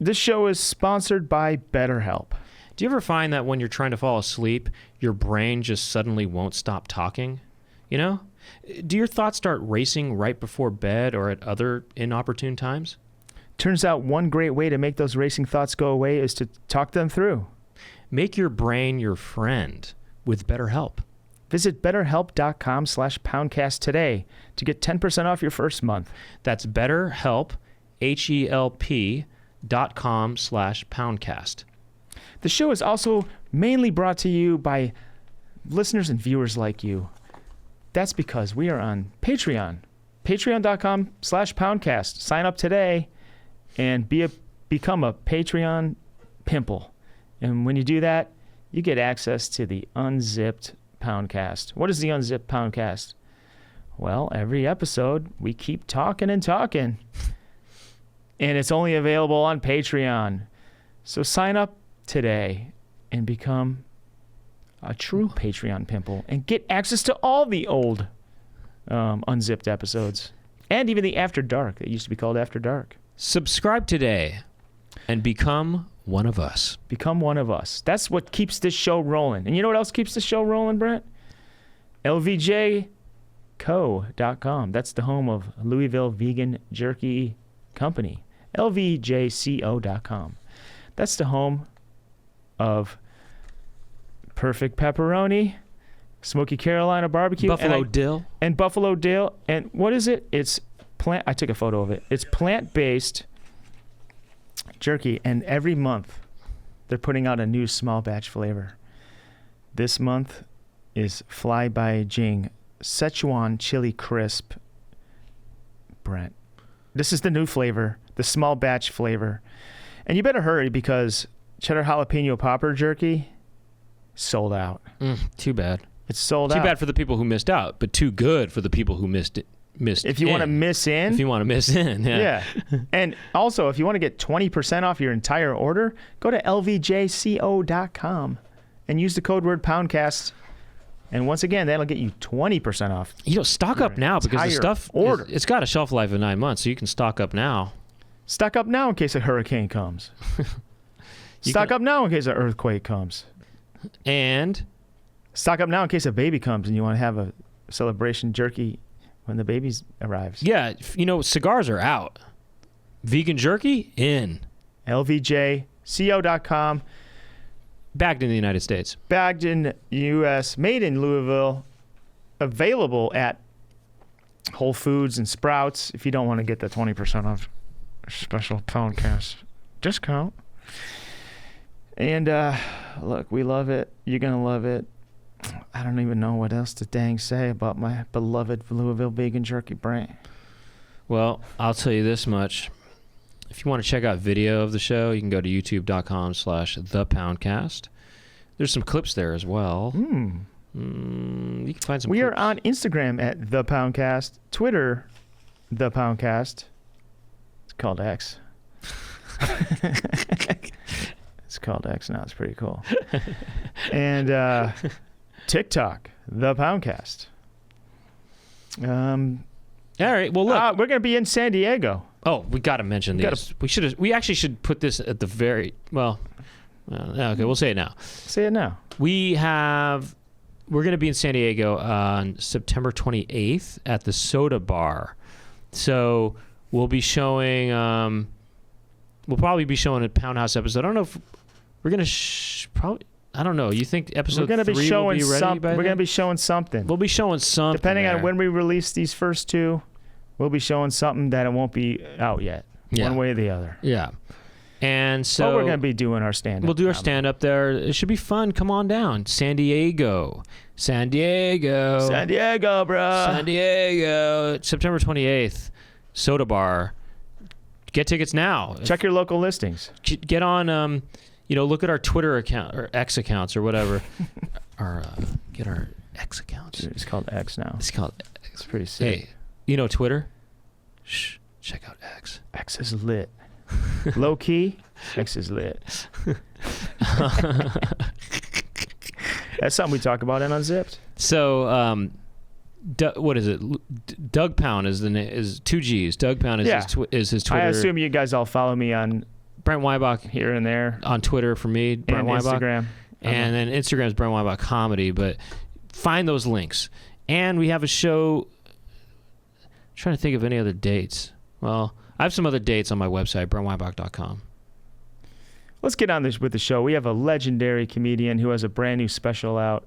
This show is sponsored by BetterHelp. Do you ever find that when you're trying to fall asleep, your brain just suddenly won't stop talking? You know? Do your thoughts start racing right before bed or at other inopportune times? Turns out one great way to make those racing thoughts go away is to talk them through. Make your brain your friend with BetterHelp. Visit BetterHelp.com/Poundcast today to get 10% off your first month. That's BetterHelp, HELP.com/Poundcast. The show is also mainly brought to you by listeners and viewers like you. That's because we are on Patreon. Patreon.com/Poundcast. Sign up today and become a Patreon pimple. And when you do that, you get access to the Unzipped Poundcast. What is the Unzipped Poundcast? Well, every episode, we keep talking and talking. And it's only available on Patreon. So sign up today and become a true Patreon pimple and get access to all the old Unzipped episodes. And even the After Dark. It used to be called After Dark. Subscribe today and become one of us. Become one of us. That's what keeps this show rolling. And you know what else keeps the show rolling, Brent? LVJco.com. That's the home of Louisville Vegan Jerky Company. LVJco.com. That's the home of Perfect Pepperoni, Smoky Carolina Barbecue, Buffalo Dill. And Buffalo Dill. And what is it? It's plant. I took a photo of it. It's plant-based jerky, and every month they're putting out a new small batch flavor. This month is Fly by Jing Szechuan Chili Crisp. Brent, this is the new flavor, the small batch flavor. And you better hurry because cheddar jalapeno popper jerky sold out. Too bad. It's sold out. Too bad for the people who missed out, but too good for the people who missed it. If you want to miss in. If you want to miss in, yeah. And also, if you want to get 20% off your entire order, go to lvjco.com and use the code word Poundcast. And once again, that'll get you 20% off. You know, stock up now because the stuff, it's got a shelf life of 9 months, so you can stock up now. Stock up now in case a hurricane comes. Stock up now in case an earthquake comes. And stock up now in case a baby comes and you want to have a celebration jerky when the baby arrives. Yeah, you know, cigars are out. Vegan jerky, in. LVJco.com. Bagged in the United States. Bagged in the U.S. Made in Louisville. Available at Whole Foods and Sprouts if you don't want to get the 20% off special Poundcast discount. And look, we love it. You're going to love it. I don't even know what else to dang say about my beloved Louisville Vegan Jerky brand. Well, I'll tell you this much. If you want to check out video of the show, you can go to youtube.com/thepoundcast. There's some clips there as well. You can find some We clips. are on Instagram at The Poundcast, Twitter, The Poundcast. It's called X. It's called X now. It's pretty cool. And TikTok, The Poundcast. All right. Well, look, we're going to be in San Diego. Oh, we got to mention these. We actually should put this at the very okay, we'll say it now. Say it now. We're going to be in San Diego on September 28th at the Soda Bar. So we'll be showing. We'll probably be showing a Poundhouse episode. I don't know if we're going to probably. I don't know. You think episode 3 will be ready by then? We're going to be showing something. We'll be showing something. Depending on when we release these first two, we'll be showing something that it won't be out yet. One way or the other. Yeah. And so we're going to be doing our stand-up. We'll do our stand-up there. It should be fun. Come on down. San Diego. San Diego, bro. San Diego. September 28th. Soda Bar. Get tickets now. Check your local listings. Get on, look at our Twitter account or X accounts or whatever. Or get our X accounts. It's called X now. It's called X. It's pretty sick. Hey, you know Twitter? Shh. Check out X. X is lit. Low key, X is lit. That's something we talk about in Unzipped. So, what is it? Doug Pound is the name. Is 2 G's. Doug Pound is his Twitter. I assume you guys all follow me on Brent Weibach here and there. on Twitter for me, Brent And Weibach. Instagram. And then Instagram's Brent Weibach Comedy. But find those links. And we have a show. I'm trying to think of any other dates. Well, I have some other dates on my website, brentweibach.com. Let's get on this with the show. We have a legendary comedian who has a brand new special out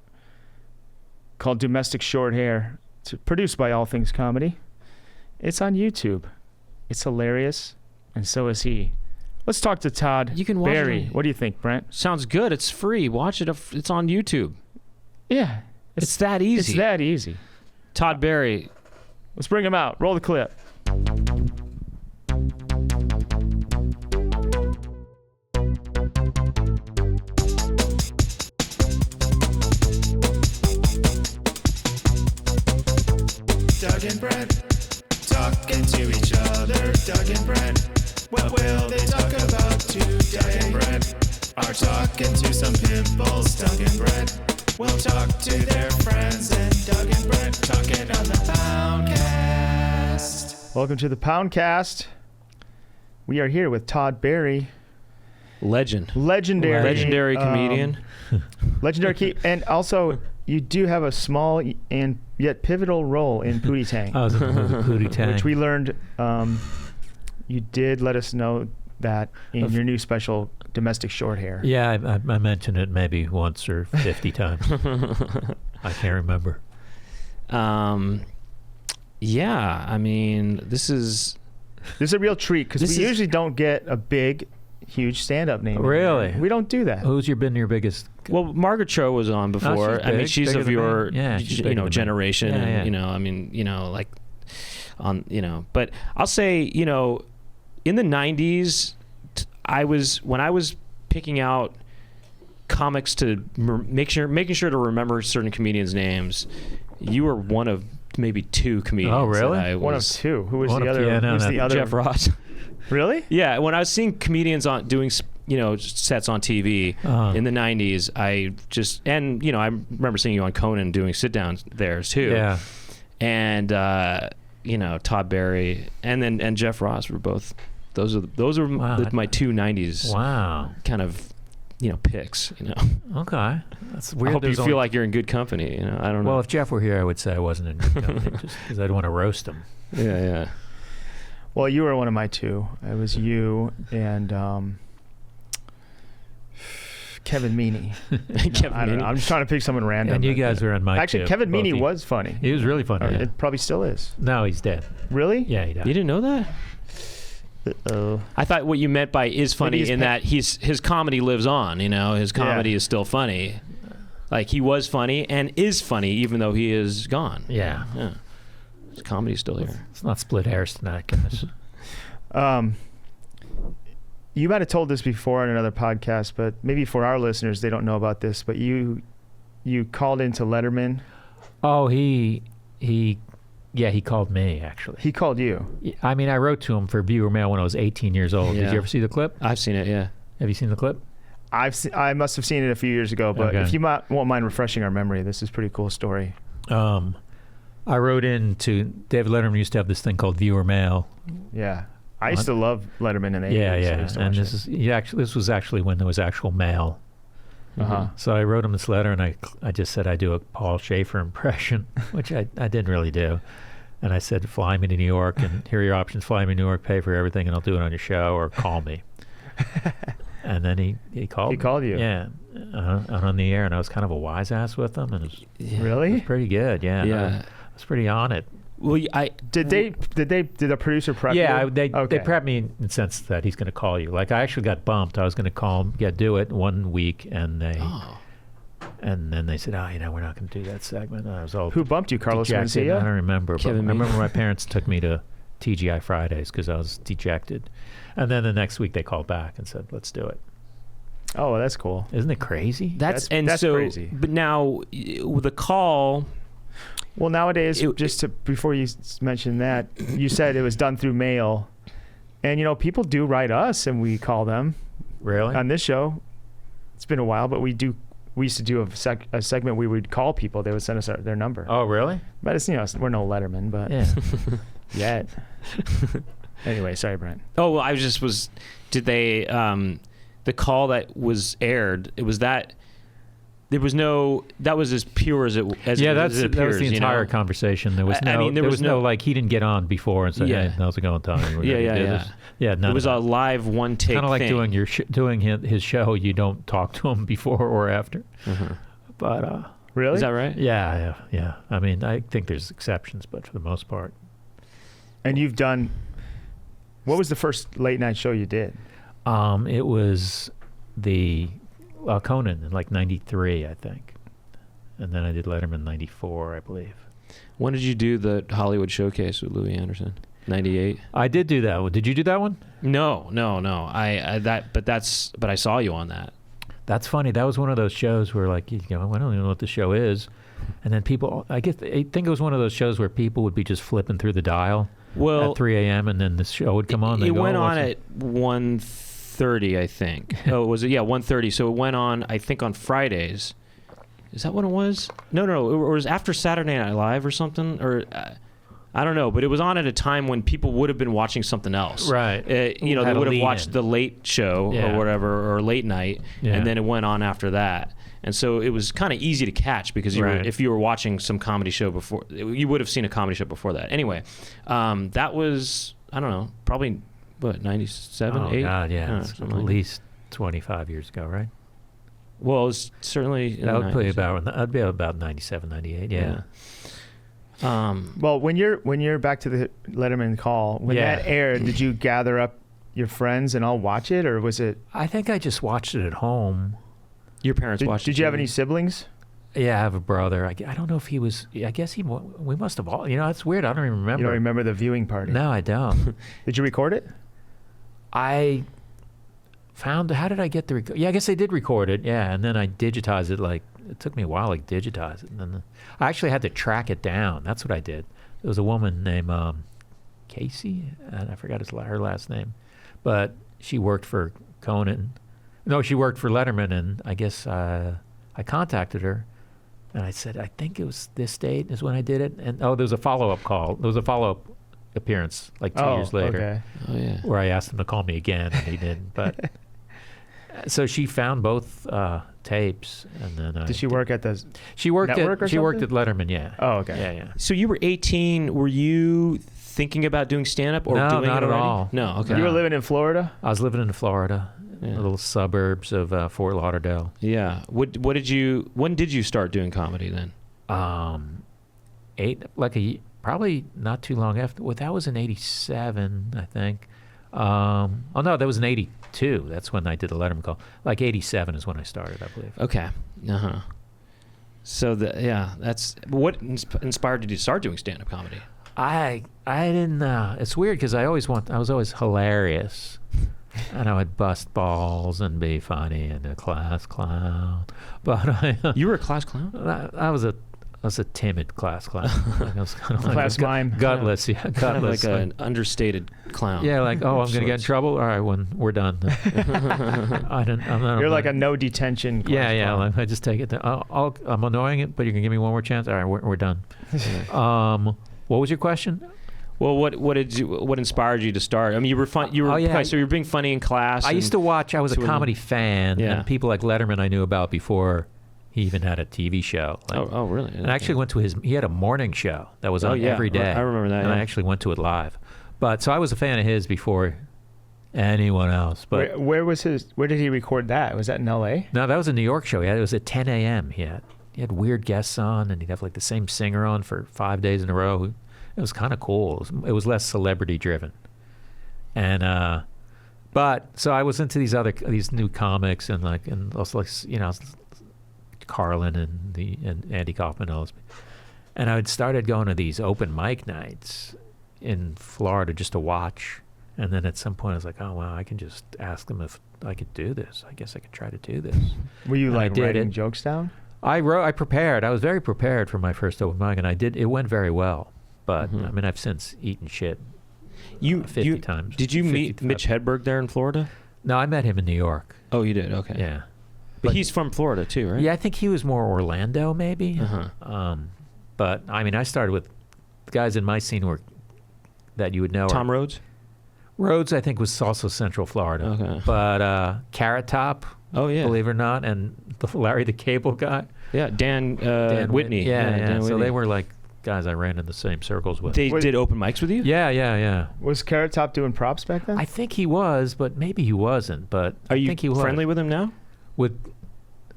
called Domestic Short Hair. It's produced by All Things Comedy. It's on YouTube. It's hilarious, and so is he. Let's talk to Todd You can watch Barry. it. What do you think, Brent? Sounds good. It's free. Watch it. It's on YouTube. Yeah. It's that easy. It's that easy. Todd Barry. Let's bring him out. Roll the clip. Doug and Brent, talking to each other. Doug and Brent, what will they talk about today? Doug and Brent are talking to some pimples. Doug and Brent will talk to their friends. And Doug and Brent talking on the Poundcast. Welcome to the Poundcast. We are here with Todd Barry. Legendary comedian. And also, you do have a small and yet pivotal role in Pootie Tang. I was in the movie Pootie Tang. Which we learned, you did let us know that in your new special, Domestic Short Hair. Yeah, I mentioned it maybe once or 50 times. I can't remember. Yeah, I mean, this is a real treat because we usually don't get a big, huge stand-up name. Really? We don't do that. Who's been your biggest? well, Margaret Cho was on before. she's I mean, big, she's bigger of than your, me. Yeah, she's bigger than me. generation, Yeah, and yeah. I mean, like, but I'll say, in the '90s, when I was picking out comics to making sure to remember certain comedians' names, you were one of maybe two comedians. Oh, really? that I One of was- two. Who was One the of- other? yeah, no, who's no. the other? Jeff Ross. Really? Yeah, when I was seeing comedians doing sets on TV in the '90s, I remember seeing you on Conan doing sit downs there too. Yeah. And Todd Barry and Jeff Ross were both. Those are Wow. my two '90s Wow. kind of picks. Okay. That's I weird. hope you There's feel only- like you're in good company. I don't know. Well, if Jeff were here, I would say I wasn't in good company just because I'd want to roast him. yeah. Well, you were one of my two. It was you and Kevin Meaney. Kevin I don't know. Meaney. I'm just trying to pick someone random. And you guys were on my Actually, too, Kevin both Meaney of you. was funny. He was really funny. Or Yeah. It probably still is. No, he's dead. Really? Yeah, he died. You didn't know that? Uh-oh. I thought what you meant by is funny he's in that his comedy lives on. His comedy is still funny. Like he was funny and is funny even though he is gone. Yeah. Yeah. His comedy's still here. Let's not split hairs tonight, guys. You might have told this before on another podcast, but maybe for our listeners, they don't know about this. But you called into Letterman. Oh, he called me, actually. He called you. I mean, I wrote to him for viewer mail when I was 18 years old. Yeah. Did you ever see the clip? I've seen it, yeah. Have you seen the clip? I must have seen it a few years ago, but Okay. if you won't mind refreshing our memory, this is a pretty cool story. I wrote in to David Letterman used to have this thing called viewer mail. Yeah. I used to love Letterman in the 80s. Yeah, I yeah. used to And watch this was actually when there was actual mail. Uh-huh. So I wrote him this letter, and I just said I do a Paul Schaefer impression, which I didn't really do. And I said, fly me to New York, and here are your options. Fly me to New York, pay for everything, and I'll do it on your show, or call me. And then he called He called you? Yeah. On the air, and I was kind of a wise ass with him, and it was Really? pretty good, yeah. Yeah. I was pretty on it. Well, Did the producer prep you? They Okay. prepped me in the sense that he's going to call you. Like, I actually got bumped. I was going to call him, do it 1 week, and then they said, we're not going to do that segment. And I was all Who bumped you, Carlos dejected. Mencia? I don't remember. But I Kevin remember my parents took me to TGI Fridays because I was dejected. And then the next week they called back and said, let's do it. Oh, that's cool. Isn't it crazy? That's so crazy. But now with the call, Well, nowadays, before you mention that, you said it was done through mail. And, people do write us and we call them. Really? On this show, it's been a while, but we used to do a segment where we would call people. They would send us their number. Oh, really? But it's, we're no Letterman, but Yeah. yet. Anyway, sorry, Brent. Oh, well, did they, the call that was aired, it was that, there was no, that was as pure as it appears. That was the entire conversation. There was no, there was no like, he didn't get on before and say, hey, how's it going, Tommy? Yeah, it was a live one take kind of like thing. doing doing his show. You don't talk to him before or after. But Really? Is that right? yeah. I mean, I think there's exceptions, but for the most part. And you've done, what was the first late night show you did? It was the Conan in like '93, I think, and then I did Letterman '94, I believe. When did you do the Hollywood Showcase with Louis Anderson? '98. I did do that one. Did you do that one? No. But I saw you on that. That's funny. That was one of those shows where like, I don't even know what the show is, and then people. I think it was one of those shows where people would be just flipping through the dial at 3 a.m. and then the show would come on. It went on at 1:30, I think. Oh, was it? Yeah, 1:30. So it went on, I think, on Fridays. Is that what it was? No. It was after Saturday Night Live or something, or I don't know. But it was on at a time when people would have been watching something else. Right. They would have watched the Late Show or whatever, or Late Night, and then it went on after that. And so it was kind of easy to catch because if you were watching some comedy show before, you would have seen a comedy show before that. Anyway, that was, I don't know, probably, what, 97, 8? Oh, God, yeah. It's at like least 25 years ago, right? Well, it was certainly in That the would be 90s. I'd be about 97, 98, yeah. Well, when you're back to the Letterman call, when that aired, did you gather up your friends and all watch it, or was it? I think I just watched it at home. Your parents watched it? Did you have any siblings? Yeah, I have a brother. I don't know if he was. I guess we must have all. It's weird. I don't even remember. You don't remember the viewing party? No, I don't. Did you record it? I found. How did I get the? Yeah, I guess I did record it. Yeah, and then I digitized it. Like it took me a while to digitize it, and then I actually had to track it down. That's what I did. There was a woman named Casey, and I forgot her last name, but she worked for Conan. No, she worked for Letterman, and I guess I contacted her, and I said, I think it was this date is when I did it. And there was a follow-up call. There was a follow-up appearance like 2 years later. Okay. Oh, yeah. Where I asked him to call me again, and he didn't. But so she found both tapes, and then did she work at the network or something? worked at Letterman, yeah. Oh, okay. Yeah. So you were 18. Were you thinking about doing stand-up or No, doing not it at already? all. No, okay. You were living in Florida? I was living in Florida, little suburbs of Fort Lauderdale. Yeah. When did you start doing comedy then? Probably not too long after. Well, that was in '87, I think. No, that was in '82. That's when I did the Letterman call. Like '87 is when I started, I believe. Okay. So that's what inspired you to start doing stand-up comedy. I didn't. It's weird because I was always hilarious, and I would bust balls and be funny and a class clown. But You were a class clown? I was a timid class clown. Like I was kind of Class mime. gutless, Kind of like an understated clown. Yeah, like, I'm going to get in trouble. All right, when we're done. You're like a no detention. Yeah. Like I just take it. I'm annoying it, but you can give me one more chance. All right, we're done. What was your question? Well, what inspired you to start? I mean, you were fun. So you were being funny in class. I used to watch. I was a comedy fan, and people like Letterman I knew about before he even had a TV show. Oh, really? And I actually went to he had a morning show that was on every day. I remember that. And I actually went to it live. But so I was a fan of his before anyone else. But where did he record that? Was that in L.A.? No, that was a New York show. It was at 10 a.m. He had weird guests on, and he'd have like the same singer on for 5 days in a row. It was kind of cool. It was less celebrity driven. And but so I was into these new comics and also Carlin and Andy Kaufman and all those. And I had started going to these open mic nights in Florida just to watch. And then at some point I was like, oh wow, I can just ask them if I could do this. I guess I could try to do this. Were you writing jokes down? I prepared. I was very prepared for my first open mic, and I did. It went very well. But I mean, I've since eaten shit 50 times. Did you meet Mitch Hedberg there in Florida? No, I met him in New York. Oh, you did? Okay. Yeah. But he's from Florida too, right? Yeah, I think he was more Orlando, maybe. But I mean, I started with the guys in my scene that you would know. Tom Rhodes? Rhodes, I think, was also Central Florida. Okay. But Carrot Top, Oh yeah. believe it or not, and Larry the Cable Guy. Yeah, Dan Whitney. Yeah. Dan So Whitney. they were like guys I ran in the same circles with. They Wait. did open mics with you? Yeah. Was Carrot Top doing props back then? I think he was, but maybe he wasn't. But Are I you think he was. friendly with him now? with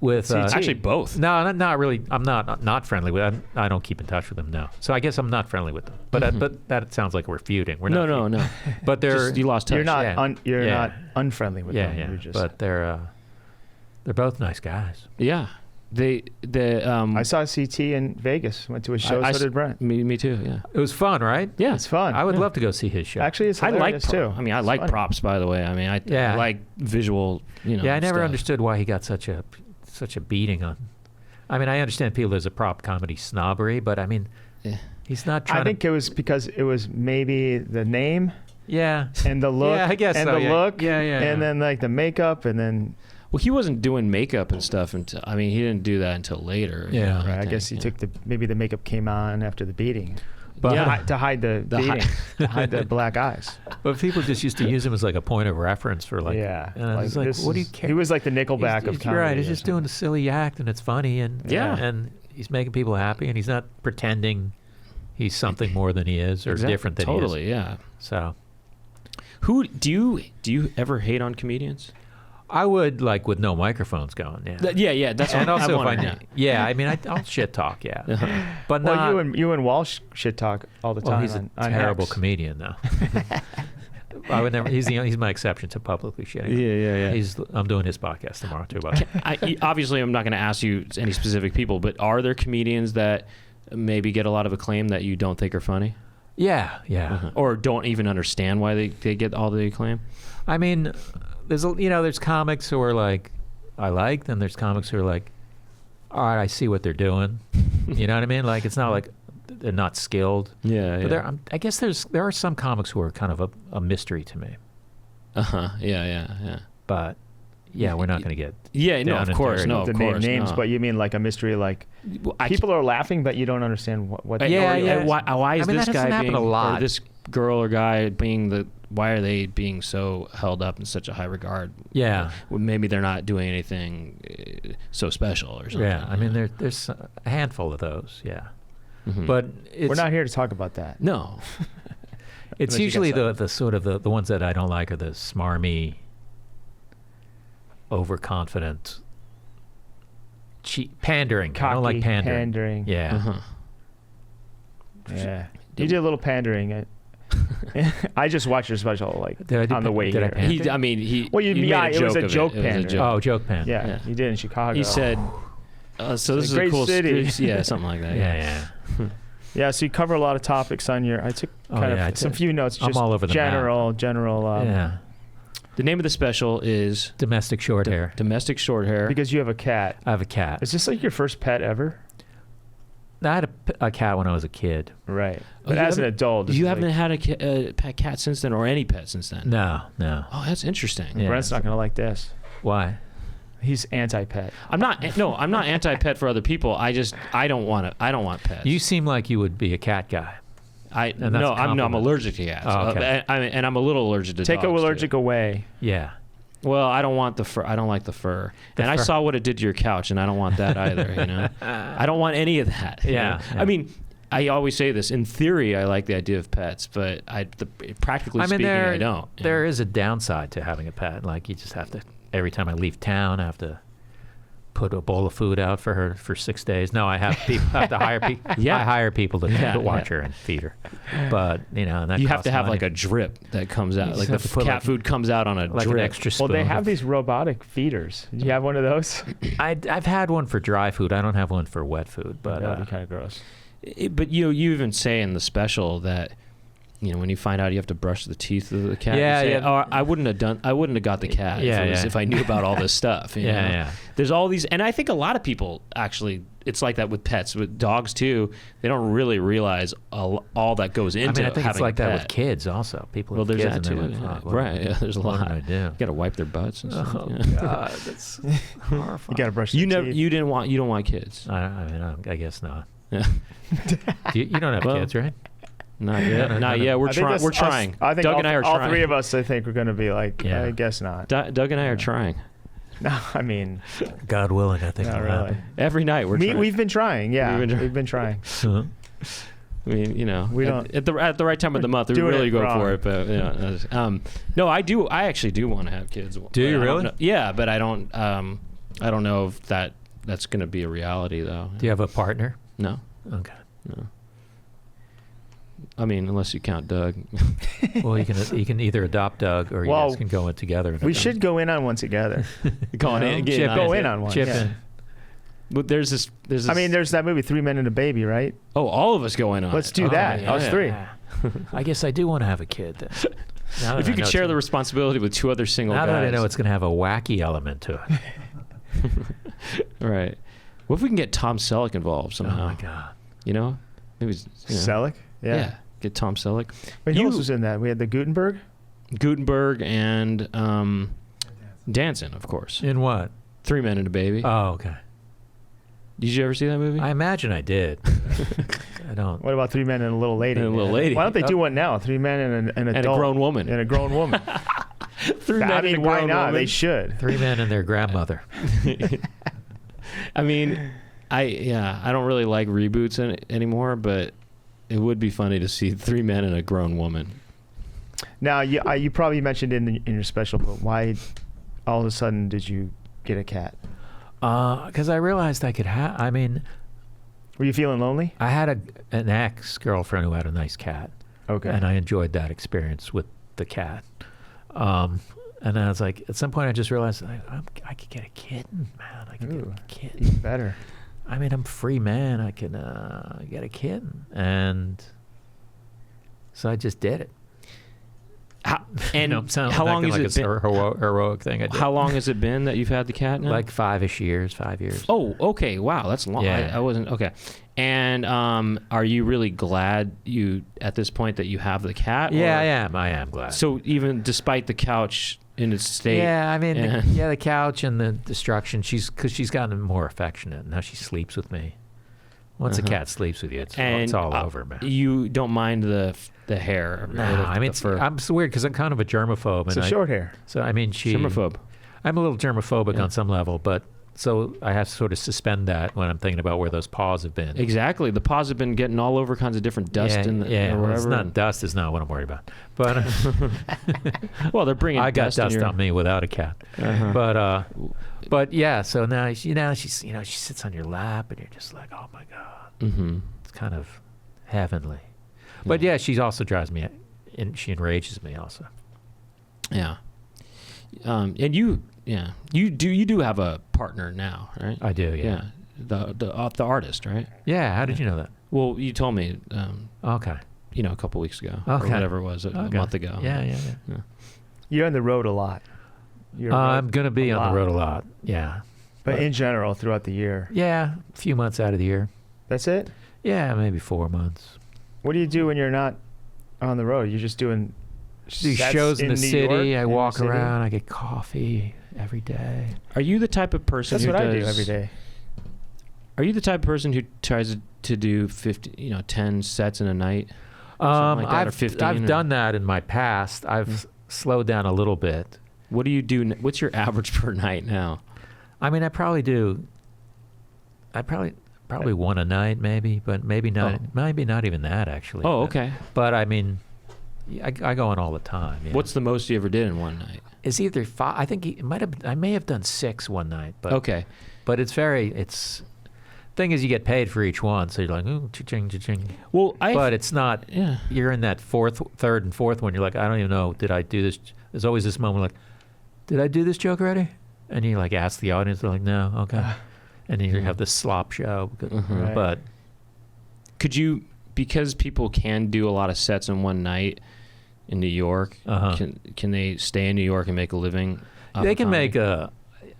Actually, both. No, not really. I'm not friendly with. I don't keep in touch with them now. So I guess I'm not friendly with them. But but that sounds like we're feuding. We're not. No. But they're Just, you lost touch. You're not. Yeah. You're Yeah. not unfriendly with them. yeah. You're just, But they're both nice guys. Yeah. I saw CT in Vegas. Went to his show. So did Brent. Me too. Yeah. It was fun, right? Yeah. It's fun. I would love to go see his show. Actually, it's I like hilarious too. I mean, I It's like funny. props. By the way, I mean, I like visual. Yeah, I never stuff. understood why he got such a beating on. I mean, I understand people there's a prop comedy snobbery, but I mean, Yeah. he's not trying. I think it was because it was maybe the name Yeah. and the look. Yeah, I guess and so, the yeah. look. Yeah. And then like the makeup, and then Well, he wasn't doing makeup and stuff until. I mean, he didn't do that until later. you Yeah. know, right, I think, guess he yeah. took maybe the makeup came on after the beating. But Yeah. To hide the beating, to hide the black eyes. but people just used to use him as like a point of reference for like. Yeah, And I was like, this what do you is- care? He was like the Nickelback of comedy. You're right. He's or just something. doing a silly act, and it's funny, and Yeah. and he's making people happy, and he's not pretending he's something more than he is or Exactly. different than he Totally, yeah. is. So Who do you ever hate on comedians? I would like with no microphones going. Yeah. Yeah. That's And what also, if wondering, I mean, I'll shit talk, yeah, but Well, not. you and Walsh shit talk all the time. Well, he's a on terrible X. comedian, though. I would never. He's my exception to publicly shitting. Yeah. I'm doing his podcast tomorrow too. About it. Obviously, I'm not going to ask you any specific people, but are there comedians that maybe get a lot of acclaim that you don't think are funny? Yeah. Or don't even understand why they get all the acclaim? I mean, there's comics who are like, I like, then there's comics who are like, all right, I see what they're doing. You know what I mean? Like, it's not like they're not skilled. Yeah. But I guess there are some comics who are kind of a mystery to me. Yeah. But yeah, we're not going to get. Yeah, no, down of and course, dirty. no, of to name course. names, no. but you mean like a mystery, like people are laughing, but you don't understand what. Yeah. yeah. Why is I mean, this that guy doesn't happen being, a lot. or this girl or guy being why are they being so held up in such a high regard? Yeah. Well, maybe they're not doing anything so special or something. Yeah. I mean, there's a handful of those. Yeah. Mhm. But it's, We're not here to talk about that. No. It's Unless you usually got the sort of the ones that I don't like are the smarmy, overconfident, pandering. Cocky, I don't like pandering. Yeah. Uh-huh. Yeah. You did a little pandering. I just watched your special like Did I do on the way did I here. pander? Well, you- made yeah, a it was joke a of joke It was a pander. joke. Oh, joke pan. Yeah, you did in Chicago. He said, so this is a great cool city. Yeah, something like that. Yeah. Yeah, so you cover a lot of topics on your. I took Oh, kind yeah, of some few notes. I'm Just all over the map. general. Yeah. The name of the special is Domestic short hair. Domestic Short Hair. Because you have a cat. I have a cat. Is this like your first pet ever? I had a cat when I was a kid. Right. Oh, But you as an haven't- adult, this you is haven't like, had a pet cat since then, or any pet since then? No. Oh, that's interesting. Yeah. Brent's not gonna like this. Why? He's anti-pet. I'm not anti-pet for other people. I don't want pets. You seem like you would be a cat guy. I'm a compliment. allergic to cats. Oh, okay. And I'm a little allergic to Take dogs, allergic too. away. Yeah. Well, I don't want the fur. I don't like the fur. The I fur. saw what it did to your couch, and I don't want that either. You know, I don't want any of that. you Yeah, know? yeah. I mean, I always say this. In theory, I like the idea of pets, but practically speaking, I don't. you There know? is a downside to having a pet. Like you just have to, every time I leave town, I have to put a bowl of food out for her for 6 days. No, I have people. I have to hire people. Yeah. I hire people to Yeah, watch her and feed her. But and that You have costs to have money. like a drip that comes out. You Like just the have to put cat like- food comes out on a like drip. an extra Well, spoon. they have these robotic feeders. Do you have one of those? I've had one for dry food. I don't have one for wet food. But That'd be kind of gross. But you even say in the special that when you find out you have to brush the teeth of the cat. Yeah, you say, yeah. Oh, I wouldn't have got the cat if I knew about all this stuff. you know? yeah. There's all these, and I think a lot of people actually, it's like that with pets, with dogs too. They don't really realize all that goes into I think having it's like a that pet. with kids also. People Well, have there's kids that and too. they're like, Yeah. "Fuck, what Right? Yeah, there's a what lot. did I do?" You got to wipe their butts and stuff. Oh yeah. God, that's horrifying. You got to brush. You their never, teeth. you don't want kids. I guess not. Yeah. You don't have Well, kids, right? Not yet. Not yet. We're trying. We're trying. I think Doug and I are all trying. three of us, I think, are going to be like, I guess not. Doug and I are trying. No, I mean, God willing, I think not it'll really. happen. Every night we're trying. We've been trying. Yeah, we've been trying. Uh-huh. I mean, you know, we don't at the right time of the month we really go for it. But you know, no, I do. I actually do want to have kids. Do you really? Yeah, but I don't know if that's going to be a reality though. Do you have a partner? No. Okay. No. I mean, unless you count Doug. Well, you can either adopt Doug or you guys can go in together. We should go in on one together. Go in on one. Chip yeah. in. But there's this. I mean, there's that movie 3 Men and a Baby, right? Oh, all of us go in on. Let's it. do that. Yeah, Us three. I guess I do want to have a kid then. If you could share the responsibility with two other single guys. Now that I know it's going to have a wacky element to it. Right. What if we can get Tom Selleck involved somehow? Oh my God. You know, maybe Selleck. Yeah. Get Tom Selleck. Wait, who else was in that? We had the Gutenberg and Danson, of course. In what? 3 Men and a Baby. Oh, okay. Did you ever see that movie? I imagine I did. I don't. What about 3 Men and a Little Lady? And a Little Lady. Why don't they do one now? 3 Men and an adult. And a grown woman. And a grown woman. 3 Men I and a mean, why grown not? woman. They should. 3 men and their grandmother. I mean, I don't really like reboots anymore, but it would be funny to see 3 men and a grown woman. Now, you probably mentioned in your special, but why all of a sudden did you get a cat? Because I realized I could have. I mean, were you feeling lonely? I had an ex-girlfriend who had a nice cat. Okay. And I enjoyed that experience with the cat. And I was like, at some point, I just realized I could get a kitten, man. I could get a kitten. Even better. I mean, I'm a free man. I can get a kitten, and so I just did it. How long has it been? Heroic thing I did. How long has it been that you've had the cat now? Like 5 years. Oh, okay. Wow, that's long. Yeah. I wasn't okay. And are you really glad at this point that you have the cat? Yeah, I am glad. So even despite the couch in its state. Yeah, I mean, the couch and the destruction. Because she's gotten more affectionate. Now she sleeps with me. Once a cat sleeps with you, it's all over, man. You don't mind the hair? No, I mean, I'm so weird because I'm kind of a germaphobe. It's short hair. So I mean, germaphobe. I'm a little germophobic on some level, but so I have to sort of suspend that when I'm thinking about where those paws have been. Exactly, the paws have been getting all over kinds of different dust or whatever. Well, it's not dust is not what I'm worried about, but well, they're bringing. I got dust on me without a cat, but yeah. So now she sits on your lap and you're just like, oh my God, it's kind of heavenly. But yeah, she also drives me, and she enrages me also. Yeah, and you do have a partner now, right? I do, yeah. The artist, right? Yeah. How did you know that? Well, you told me. Okay. A couple weeks ago, or whatever it was, a month ago. Yeah. You're on the road a lot. I'm gonna be on the road a lot. Yeah. But in general, throughout the year. Yeah, a few months out of the year. That's it? Yeah, maybe 4 months. What do you do when you're not on the road? You're just doing shows in the city. York, I walk around. I get coffee every day. Are you the type of person That's what I do every day. Are you the type of person who tries to do 10 sets in a night? Like that, or 15? I've done that in my past. I've slowed down a little bit. What do you do? What's your average per night now? I mean, I probably one a night, maybe, but maybe not. Maybe not even that, actually. Oh, okay. But I mean, I go in all the time. Yeah. What's the most you ever did in one night? It's either 5. I think I may have done 6 one night. But okay. But thing is, you get paid for each one, so you're like, ooh, cha-ching, cha-ching. Well, but it's not. Yeah. You're in that third and fourth one. You're like, I don't even know. Did I do this? There's always this moment like, did I do this joke already? And you like ask the audience. They're like, no, okay. And then you have this slop show. Right. But could you, because people can do a lot of sets in one night in New York, can they stay in New York and make a living? They can make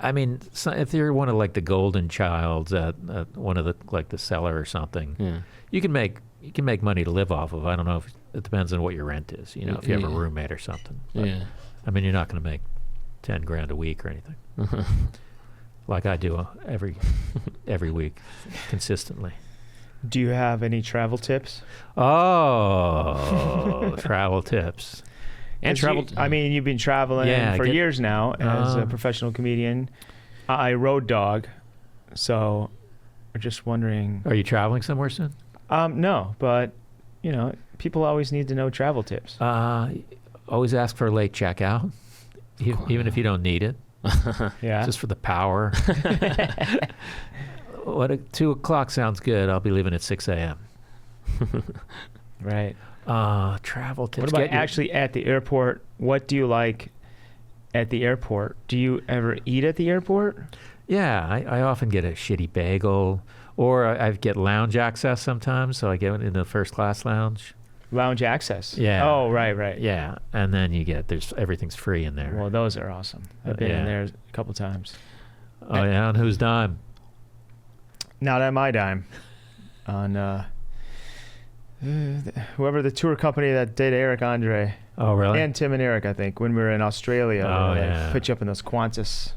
I mean, if you're one of like the Golden Childs at one of the Cellar or something, you can make money to live off of. I don't know if it depends on what your rent is. You know, if you have a roommate or something. But, I mean, you're not going to make $10,000 a week or anything, like I do every week consistently. Do you have any travel tips? Oh, travel tips. And travel. I mean, you've been traveling for years now as a professional comedian. I road dog, so I'm just wondering. Are you traveling somewhere soon? No, but people always need to know travel tips. Always ask for a late checkout, even if you don't need it. Yeah. Just for the power. 2 o'clock sounds good. I'll be leaving at 6 a.m. Right. Travel tips. What about actually at the airport? What do you like at the airport? Do you ever eat at the airport? Yeah, I often get a shitty bagel, or I get lounge access sometimes, so I get in the first class lounge. Lounge access. Yeah. Oh, right. Yeah, and then everything's free in there. Well, those are awesome. I've been in there a couple times. Oh yeah, on whose dime? Not at my dime. On whoever the tour company that did Eric Andre. Oh really? And Tim and Eric, I think, when we were in Australia. Oh they put you up in those Qantas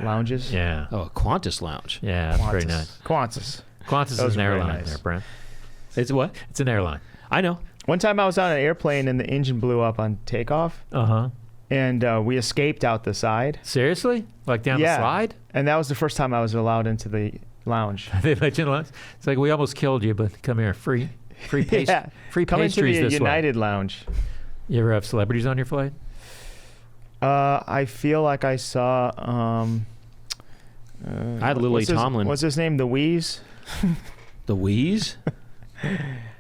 lounges. Yeah. Oh, a Qantas lounge. Yeah, that's very nice. Qantas Is an airline there, Brent. It's what? It's an airline. I know. One time I was on an airplane and the engine blew up on takeoff. Uh-huh. And we escaped out the side. Seriously? Like down the slide? And that was the first time I was allowed into the lounge. They let you in the lounge? It's like, we almost killed you, but come here. Free Come pastries into the this United lounge. You ever have celebrities on your flight? I feel like I saw... I had Lily Tomlin. What's his name? The Wheeze? The Wheeze?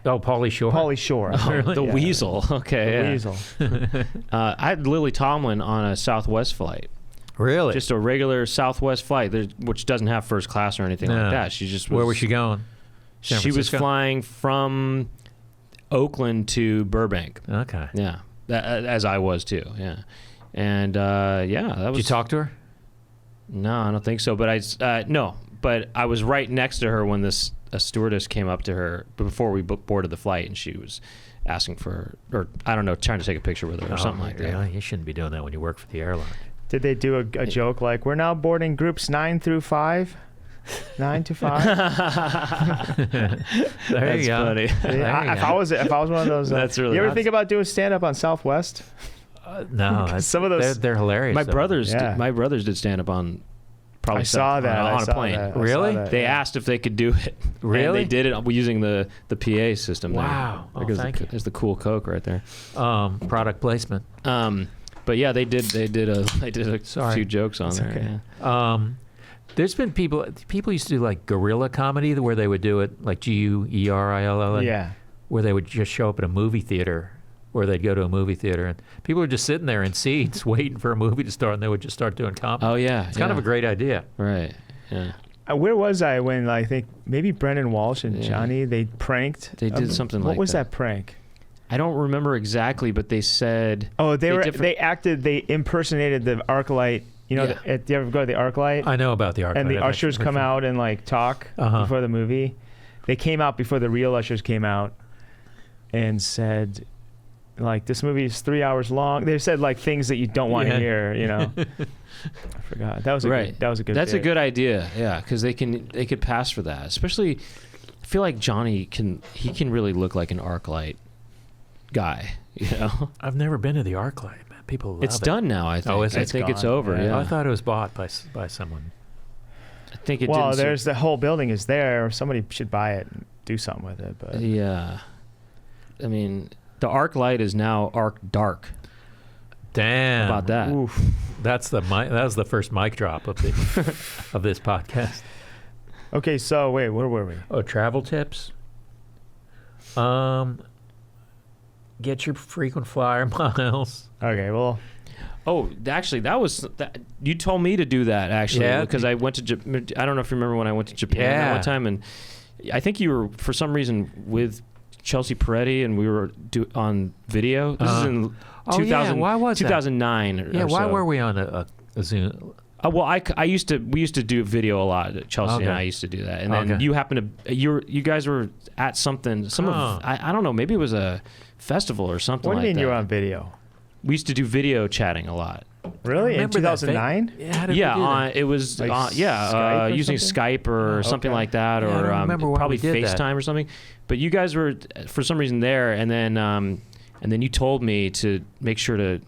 Oh, Pauly Shore. Pauly Shore. Oh, the Weasel. Okay. The Weasel. I had Lily Tomlin on a Southwest flight. Really? Just a regular Southwest flight, which doesn't have first class or anything like that. She just was, where was she going? She was flying from Oakland to Burbank. Okay. Yeah, as I was too. Yeah, and that was. Did you talk to her? No, I don't think so. But but I was right next to her when a stewardess came up to her before we boarded the flight, and she was asking for, or I don't know, trying to take a picture with her or something like that. You shouldn't be doing that when you work for the airline. Did they do a joke like, we're now boarding groups 9 through 5? 9 to 5? There you go. Funny. If I was one of those, that's really. You ever think about doing stand up on Southwest? No, some of those they're hilarious. My brothers did stand up on. Probably I saw that on a plane. Really? They asked if they could do it. Really? And they did it using the PA system. Wow. There. Because Thank you. There's the cool Coke right there. Product placement. But yeah, they did a few jokes on there. Okay. Yeah. There's been people used to do like guerrilla comedy where they would do it like GUERILL. Yeah. Where they would just show up at a movie theater, or they'd go to a movie theater and people were just sitting there in seats waiting for a movie to start, and they would just start doing comedy. Oh yeah. It's kind of a great idea. Right. Yeah. Where was I when I think maybe Brendan Walsh and Johnny, they pranked? They did something like that. What was that prank? I don't remember exactly, but they said. Oh, they impersonated the ArcLight. You know, do you ever go to the ArcLight? I know about the ArcLight. And the ushers come out and like talk before the movie. They came out before the real ushers came out and said, like, this movie is 3 hours long. They said like things that you don't want to hear. You know, I forgot. That was a good. That was a good. That's bit. a good idea. Yeah, because they could pass for that. Especially, I feel like Johnny can really look like an ArcLight guy. You know, I've never been to the ArcLight. People love it's done now. I think. Oh, is it? I think it's over. Yeah. Oh, I thought it was bought by someone. I think it. Well, there's the whole building is there. Somebody should buy it and do something with it. But yeah, I mean, the ArcLight is now Arc Dark. Damn. How about that? Oof. That was the first mic drop of the of this podcast. Okay, so wait, where were we? Oh, travel tips. Get your frequent flyer miles. Okay, well. Oh, actually, you told me to do that, actually, because I went to I don't know if you remember when I went to Japan that one time, and I think you were, for some reason, with Chelsea Peretti, and we were on video. This is in 2000, why was 2009 that? Yeah, why were we on a Zoom? Well, we used to do video a lot. Chelsea and I used to do that, and then you happened to you guys were at something. I don't know, maybe it was a festival or something. What do you like mean that. you were on video? We used to do video chatting a lot. Really? In Remember that 2009? Yeah, how did we do that? It was Like Skype or using something? Skype or something okay. like that, Yeah, I or don't remember why probably we did that. FaceTime or something. But you guys were for some reason there, and then you told me to make sure to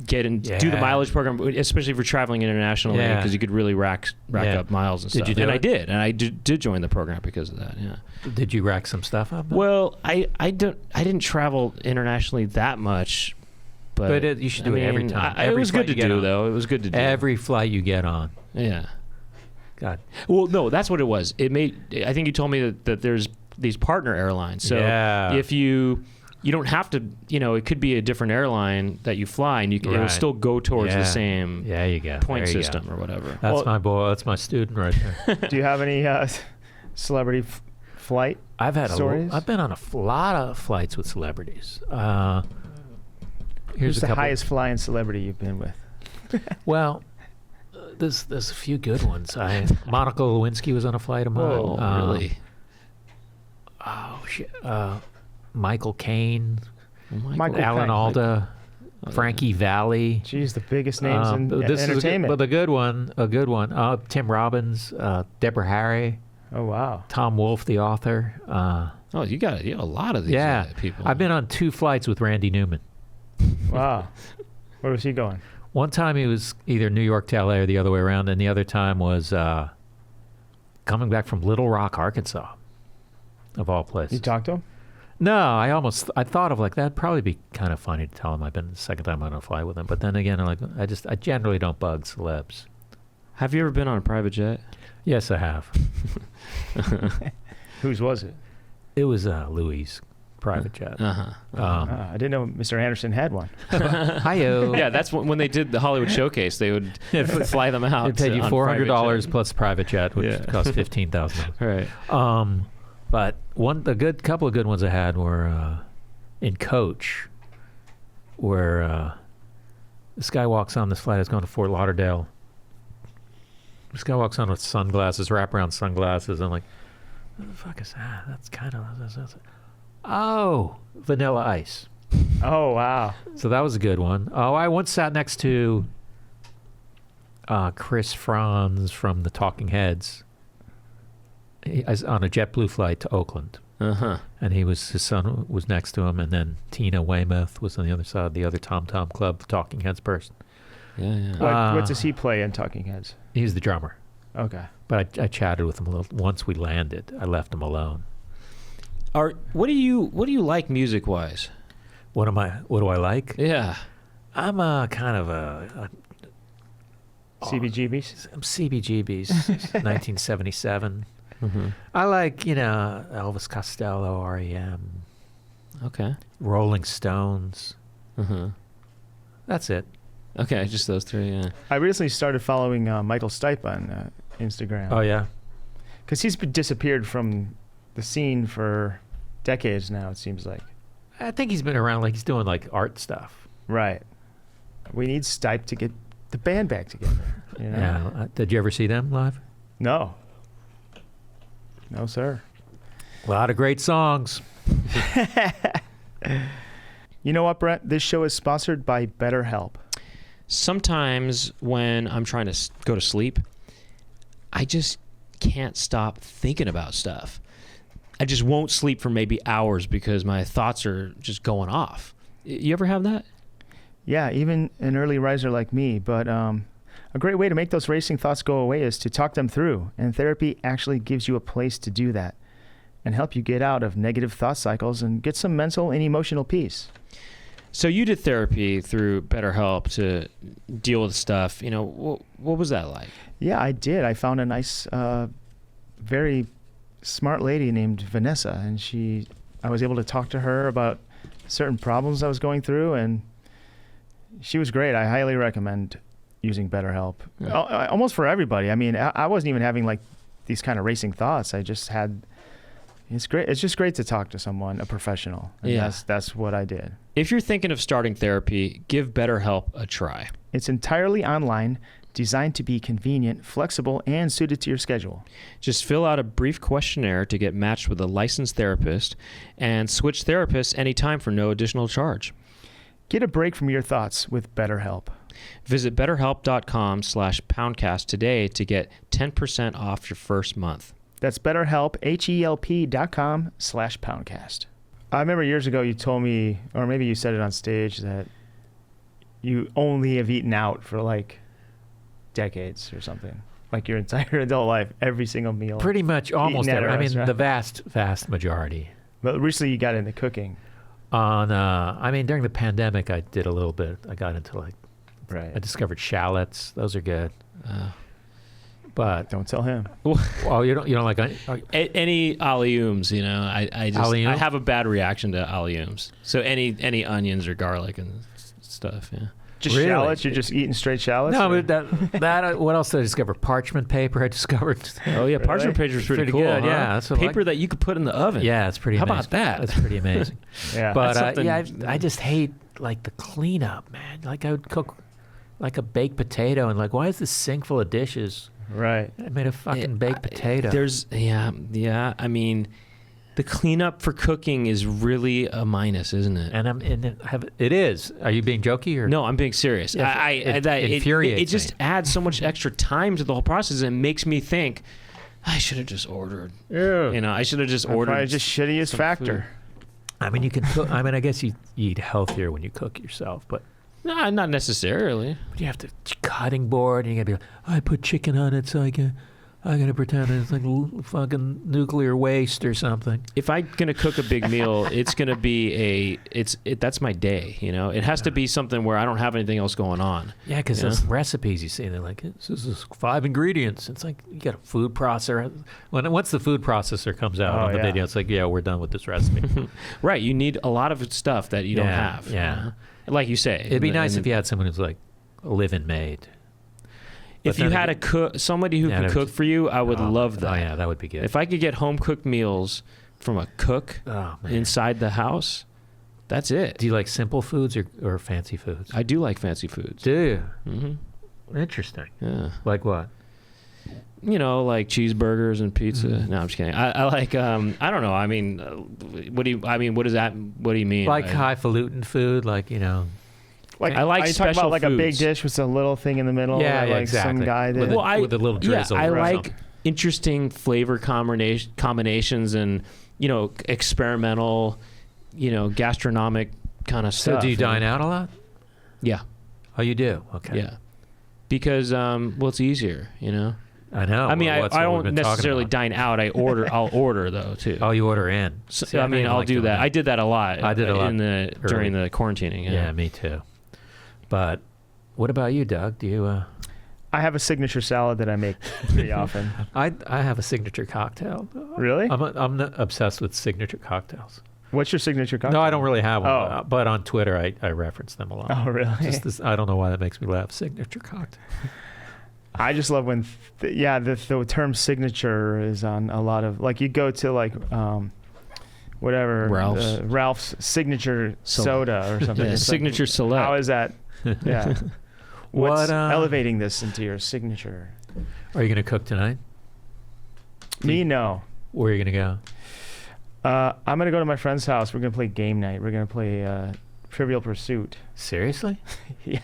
get and do the Yeah. mileage program, especially if you're traveling internationally, Yeah. because you could really rack Yeah. up miles and Did stuff. you do and it? I did, and I did join the program because of that. Yeah. Did you rack some stuff up? Well, I didn't travel internationally that much, but you should do it every time. it Every was good flight to you get do, on. though. It was good to do. Every flight you get on. Yeah. God. Well, no, that's what it was. I think you told me that there's these partner airlines. So Yeah. if you don't have to, it could be a different airline that you fly, and it'll Right. still go towards Yeah. the same Yeah, you go. point There you system go. or whatever. That's Well- my boy. That's my student right there. Do you have any celebrity flight? I've had Stories? I've been on a lot of flights with celebrities. Who's Here's a the couple. highest flying celebrity you've been with? Well, there's a few good ones. Monica Lewinsky was on a flight of mine. Oh, really? Oh shit. Michael Caine, Michael Alan Caine. Alda, Frankie Valli. Geez, the biggest names in This entertainment. But a good one. Tim Robbins, Deborah Harry, Oh, wow. Tom Wolfe, the author. Oh, you got a lot of these Yeah, people. I've been on 2 flights with Randy Newman. Wow. Where was he going? One time he was either New York to LA or the other way around, and the other time was coming back from Little Rock, Arkansas, of all places. You talked to him? No, I thought of like that'd probably be kind of funny to tell him I've been the second time on a flight with him. But then again, I generally don't bug celebs. Have you ever been on a private jet? Yes, I have. Whose was it? It was Louis' private jet. Uh-huh. I didn't know Mr. Anderson had one. Hi-yo. Yeah, that's when they did the Hollywood Showcase. They would fly them out. It paid you on $400 private jet. plus private jet, which Yeah. cost $15,000. Right. But couple of good ones I had were in Coach, where this guy walks on this flight. I was going to Fort Lauderdale. This guy walks on with sunglasses, wraparound sunglasses. I'm like, what the fuck is that? That's kind of... Oh, Vanilla Ice. Oh, wow. So that was a good one. Oh, I once sat next to Chris Franz from the Talking Heads. I was on a JetBlue flight to Oakland, Uh-huh. and his son was next to him, and then Tina Weymouth was on the other side, the other Tom Tom Club, the Talking Heads person. Yeah. What does he play in Talking Heads? He's the drummer. Okay. But I chatted with him a little. Once we landed, I left him alone. What do you like music wise? What do I like? Yeah. I'm a kind of a CBGBs? I'm CBGB's 1977. Mm-hmm. I like, Elvis Costello, REM, Okay. Rolling Stones. Uh-huh. That's it. Okay, just those three. Yeah. I recently started following Michael Stipe on Instagram. Oh, yeah? Because he's been disappeared from the scene for decades now, it seems like. I think he's been around, like he's doing like art stuff. Right. We need Stipe to get the band back together. You know? Yeah. Did you ever see them live? No. No, sir. A lot of great songs. You know what, Brent? This show is sponsored by BetterHelp. Sometimes when I'm trying to go to sleep, I just can't stop thinking about stuff. I just won't sleep for maybe hours because my thoughts are just going off. You ever have that? Yeah, even an early riser like me. But a great way to make those racing thoughts go away is to talk them through. And therapy actually gives you a place to do that and help you get out of negative thought cycles and get some mental and emotional peace. So you did therapy through BetterHelp to deal with stuff. What was that like? Yeah, I did. I found a nice, very smart lady named Vanessa, and I was able to talk to her about certain problems I was going through, and she was great. I highly recommend using BetterHelp. Yeah. Almost for everybody. I mean, I wasn't even having like these kind of racing thoughts. It's great. It's just great to talk to someone, a professional. And Yeah. that's what I did. If you're thinking of starting therapy, give BetterHelp a try. It's entirely online, designed to be convenient, flexible, and suited to your schedule. Just fill out a brief questionnaire to get matched with a licensed therapist and switch therapists anytime for no additional charge. Get a break from your thoughts with BetterHelp. Visit BetterHelp.com/Poundcast today to get 10% off your first month. That's BetterHelp, HELP.com/Poundcast. I remember years ago you told me, or maybe you said it on stage, that you only have eaten out for like decades or something. Like your entire adult life, every single meal. Pretty much almost at a every. I mean, restaurant. the vast majority. But recently you got into cooking. I mean, during the pandemic, I did a little bit. I got into I Right. discovered shallots. Those are good. But Don't tell him. oh, you don't like Any alliums, I just Allium? I have a bad reaction to alliums. So any onions or garlic and stuff. Yeah. Just Really? shallots? You're just eating straight shallots? no, or- but that what else did I discover? Parchment paper. I discovered. Oh yeah, parchment paper is pretty Pretty cool. good, huh? yeah, that's what I Paper that you could put in the oven. Yeah, it's pretty. How amazing. about that? That's pretty amazing. Yeah. But That's yeah, something- I just hate like the cleanup, man. Like I would cook like a baked potato, and like, why is this sink full of dishes? Right. I made a fucking baked potato. Yeah. I mean, the cleanup for cooking is really a minus, isn't it? and it is. Are you being jokey or No, I'm being serious. Yeah, it It infuriates just me. adds so much extra time to the whole process and makes me think I should have just ordered. Yeah. I should have just ordered. Probably just shittiest some factor. I mean, you can cook. I mean, I guess you eat healthier when you cook yourself, but No, not necessarily. you have to cutting board, and you gotta be like, I put chicken on it, so I gotta pretend it's like fucking nuclear waste or something. If I'm gonna cook a big meal, it's gonna be that's my day. It has to be something where I don't have anything else going on. Yeah, because Yeah. those recipes you see, they're like, this is 5 ingredients. It's like you got a food processor. Once the food processor comes out Oh, on the yeah. video, it's like, yeah, we're done with this recipe. Right. You need a lot of stuff that you don't Yeah, have. yeah. Like you say, It'd be nice if you had someone who's like a live-in maid. If But you then had somebody who Yeah, could that cook would- for you, I would love that. Oh yeah, that would be good. If I could get home cooked meals from a cook oh man, inside the house, that's it. do you like simple foods or fancy foods? I do like fancy foods. do. You? Mm-hmm. Interesting. Yeah. Like what? Like cheeseburgers and pizza. No, I'm just kidding. I like. I don't know. I mean, what do you? I mean, what is that? What do you mean? Like highfalutin food, like Like I like are you talking special about like a big foods. dish with a little thing in the middle? Yeah, that, yeah, like exactly. Some guy did. With with a little drizzle. I or like something. interesting flavor combinations and experimental, gastronomic kind of So stuff. do you dine out a lot? Yeah, Oh, you do. Okay. yeah. Because it's easier. I know. I mean, Well, I that's what we've don't been talking necessarily about. dine out. I'll order though too. Oh, you order in. So, See, I mean, don't I'll like do doing that. I did that a lot. I did a lot during the quarantining. Yeah, me too. But what about you, Doug? Do you? I have a signature salad that I make pretty often. I have a signature cocktail. Really? I'm not obsessed with signature cocktails. What's your signature cocktail? No, I don't really have one. Oh. But on Twitter, I reference them a lot. Oh, really? Just this, I don't know why that makes me laugh. Signature cocktail. I just love when, the term signature is on a lot of, like you go to like, whatever. Ralph's. Ralph's signature soda or something. Yeah, It's like, signature select. how is that? Yeah. What's What, elevating this into your signature? Are you going to cook tonight? Me, no. Where are you going to go? I'm going to go to my friend's house. We're going to play game night. We're going to play Trivial Pursuit. Seriously? Yeah.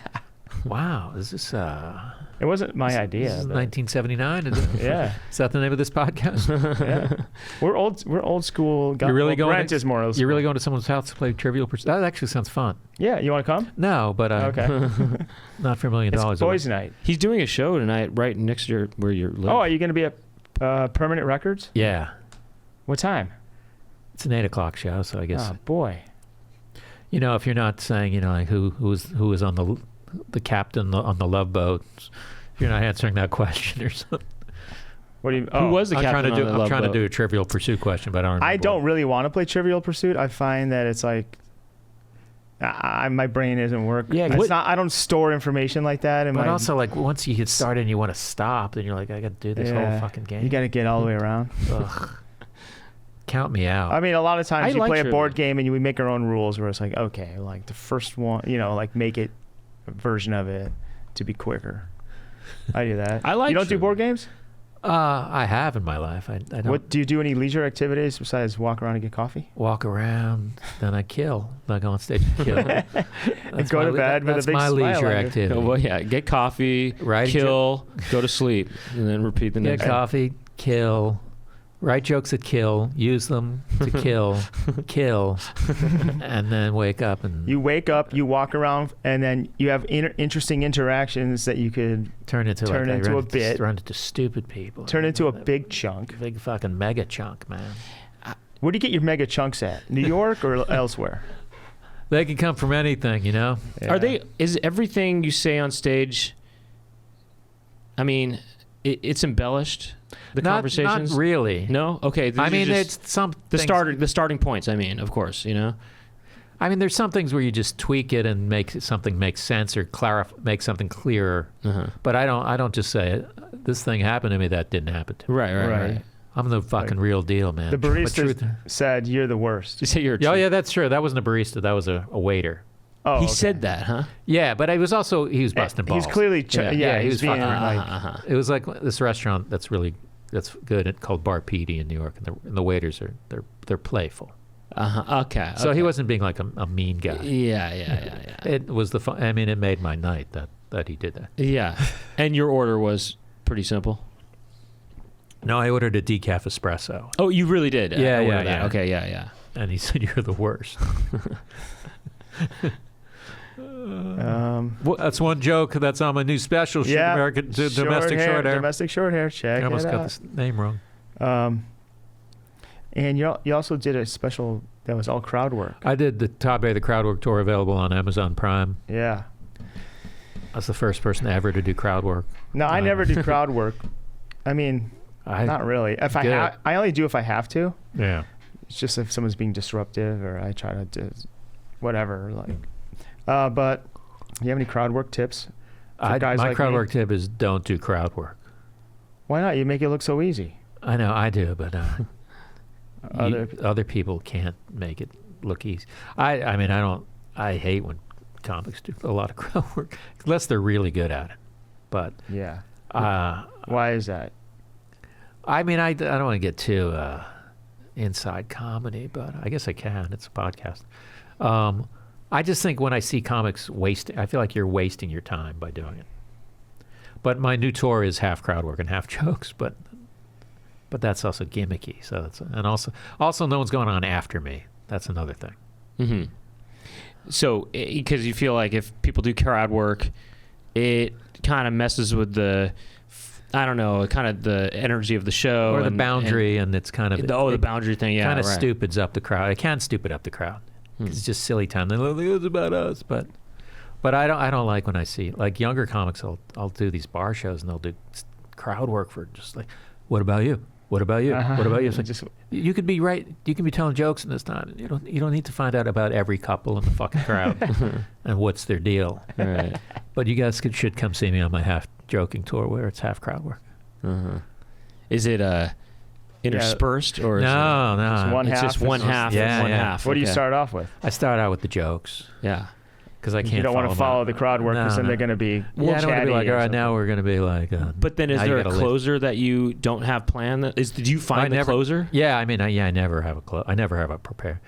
Wow. Is this It wasn't my idea. This is but- 1979. Is it? Yeah. Is that the name of this podcast? Yeah. We're old school. You're really going Brent to- is more old You're really school. going to someone's house to play Trivial Pursuit? That actually sounds fun. Yeah. You want to come? No, but Okay. not for $1 million. It's boys' night. He's doing a show tonight right next to where you're living. Oh, are you going to be at Permanent Records? Yeah. What time? It's an 8 o'clock show, so I guess Oh, boy. if you're not saying like who was on the captain on the Love Boat, if you're not answering that question or something. What do you? Who was the I'm captain trying to do on the Love I'm trying Boat? to do a Trivial Pursuit question, but I don't remember. I don't really want to play Trivial Pursuit. I find that it's like my brain isn't working. Yeah, It's what- not. I don't store information like that. And But also, like, once you get started and you want to stop, then you're like, I got to do this whole fucking game. You got to get all the way around. Ugh. Count me out. I mean, a lot of times I you like play a Trivial. board game and we make our own rules where it's like, okay, like the first one, like make it a version of it to be quicker. I do that. I like You don't do Trivial. board games? I have in my life. I don't What do you do? Any leisure activities besides walk around and get coffee? walk around, then I kill. I go on stage and kill. And go to bed with a That's big my smile leisure on your- activity. Well, yeah, get coffee, Write a kill, go to sleep, and then repeat the Get next. coffee, kill, write jokes that kill, use them to kill, kill, and then wake up and You wake up, you walk around, and then you have interesting interactions that you could turn into turn like, I into run a bit. run into stupid people. turn into a big chunk. big fucking mega chunk, man. Where do you get your mega chunks at? New York or elsewhere? They can come from anything, you know. Are they? Is everything you say on stage? I mean, it's embellished. The conversations. Not really. No. Okay. these I are mean, just it's some the things- starting points. I mean, of course, you know. I mean, there's some things where you just tweak it and make something make sense or make something clearer. Uh-huh. But I don't just say this thing happened to me that didn't happen to me. Right. I'm the fucking real deal, man. The But barista said you're the worst. You say you're. Oh yeah, that's true. That wasn't a barista. That was a waiter. Oh, He okay. said that, huh? Yeah, but he was busting balls. He's clearly, Yeah, he was being fucking like, It was like this restaurant that's good called Bar Petey in New York, and the waiters they're playful. Okay. So he wasn't being like a mean guy. Yeah. It was the fun. I mean, it made my night that he did that. Yeah. And your order was pretty simple. No, I ordered a decaf espresso, Oh, you really did. Yeah, order yeah, that. yeah. Okay. Yeah. and he said you're the worst. That's one joke that's on my new special. yeah, American domestic short hair. Domestic short hair. Check I almost it got out. the name wrong. And you also did a special that was all crowd work. I did the Todd Barry the crowd work tour, available on Amazon Prime. Yeah. I was the first person ever to do crowd work. No, I never do crowd work. I mean, not really. If I only do if I have to. Yeah. It's just if someone's being disruptive, or I try to do whatever. But do you have any crowd work tips for guys my like crowd me? work tip is don't do crowd work. Why not? You make it look so easy. I know I do, but Other other people can't make it look easy. I hate when comics do a lot of crowd work unless they're really good at it. But yeah. uh, Why is that? I mean, I don't want to get too inside comedy, but I guess I can. It's a podcast. I just think when I see comics I feel like you're wasting your time by doing it. But my new tour is half crowd work and half jokes, but that's also gimmicky. So and also no one's going on after me. That's another thing. Mm-hmm. So, because you feel like if people do crowd work, it kind of messes with the, I don't know, kind of the energy of the show. Or the boundary, and it's kind of... the boundary thing, yeah, kind of right. stupids up the crowd. It can stupid up the crowd. It's just silly time. They're like, it's about us. But I don't like when I see, like, younger comics, I'll do these bar shows, and they'll do crowd work for just like, what about you? What about you? What about you? It's like, you could be right. You can be telling jokes in this time. You don't need to find out about every couple in the fucking crowd and what's their deal. Right. But you guys should come see me on my half joking tour where it's half crowd work. Uh-huh. Is it interspersed or is No. it's just one half? Yeah, one yeah. half. What do you okay. start off with? I start out with the jokes Yeah. because I can't. You don't want to follow them the crowd work because then they're going to be Yeah, I don't want to chatty be like, or all right, something. now we're going to be like. But then is now you there a gotta closer that you don't have planned? Did you find the closer? Yeah, I mean, I never have I never have a prepare,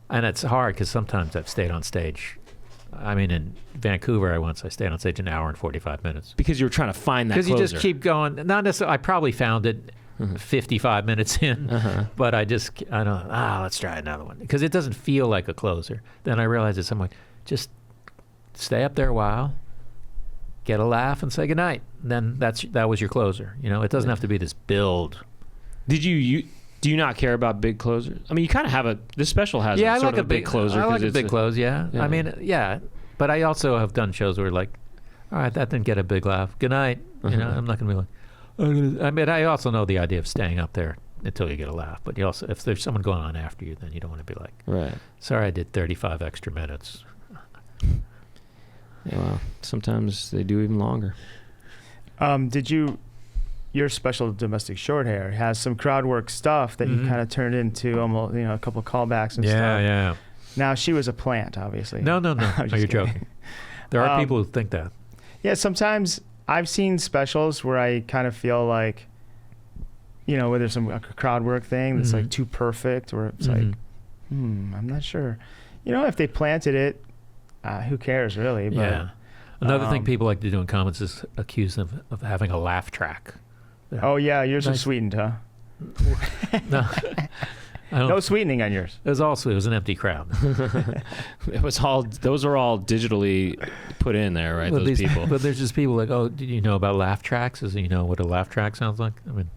and it's hard because sometimes I've stayed on stage. I mean, in Vancouver, I stayed on stage an hour and 45 minutes. Because you were trying to find that closer. Because you just keep going. Not necessarily. I probably found it 55 minutes in, but let's try another one because it doesn't feel like a closer. Then I realize I'm like, just stay up there a while, get a laugh, and say goodnight. Then that was your closer. You know, it doesn't have to be this build. Do you not care about big closers? I mean, you kind of have this special has I sort like of a big closer. I like a big close, yeah. Yeah. I mean, yeah. But I also have done shows where like, all right, that didn't get a big laugh. Good night. You know, I'm not going to be like, I mean, I also know the idea of staying up there until you get a laugh. But you also, if there's someone going on after you, then you don't want to be like, right. Sorry, I did 35 extra minutes. Yeah, well, sometimes they do even longer. Your special domestic short hair has some crowd work stuff that you kind of turned into almost, a couple of callbacks and stuff. Yeah. Now she was a plant, obviously. No. I'm You're just joking. kidding. There are people who think that. Yeah, sometimes I've seen specials where I kind of feel like where there's some crowd work thing that's like too perfect, or it's like, I'm not sure. If they planted it, who cares really? But, yeah. Another thing people like to do in comments is accuse them of having a laugh track. Oh yeah, yours was sweetened, huh? No, no sweetening on yours. It was an empty crowd. Those are all digitally put in there, right? But Those people. But there's just people like, oh, did you know about laugh tracks? Do you know what a laugh track sounds like? I mean,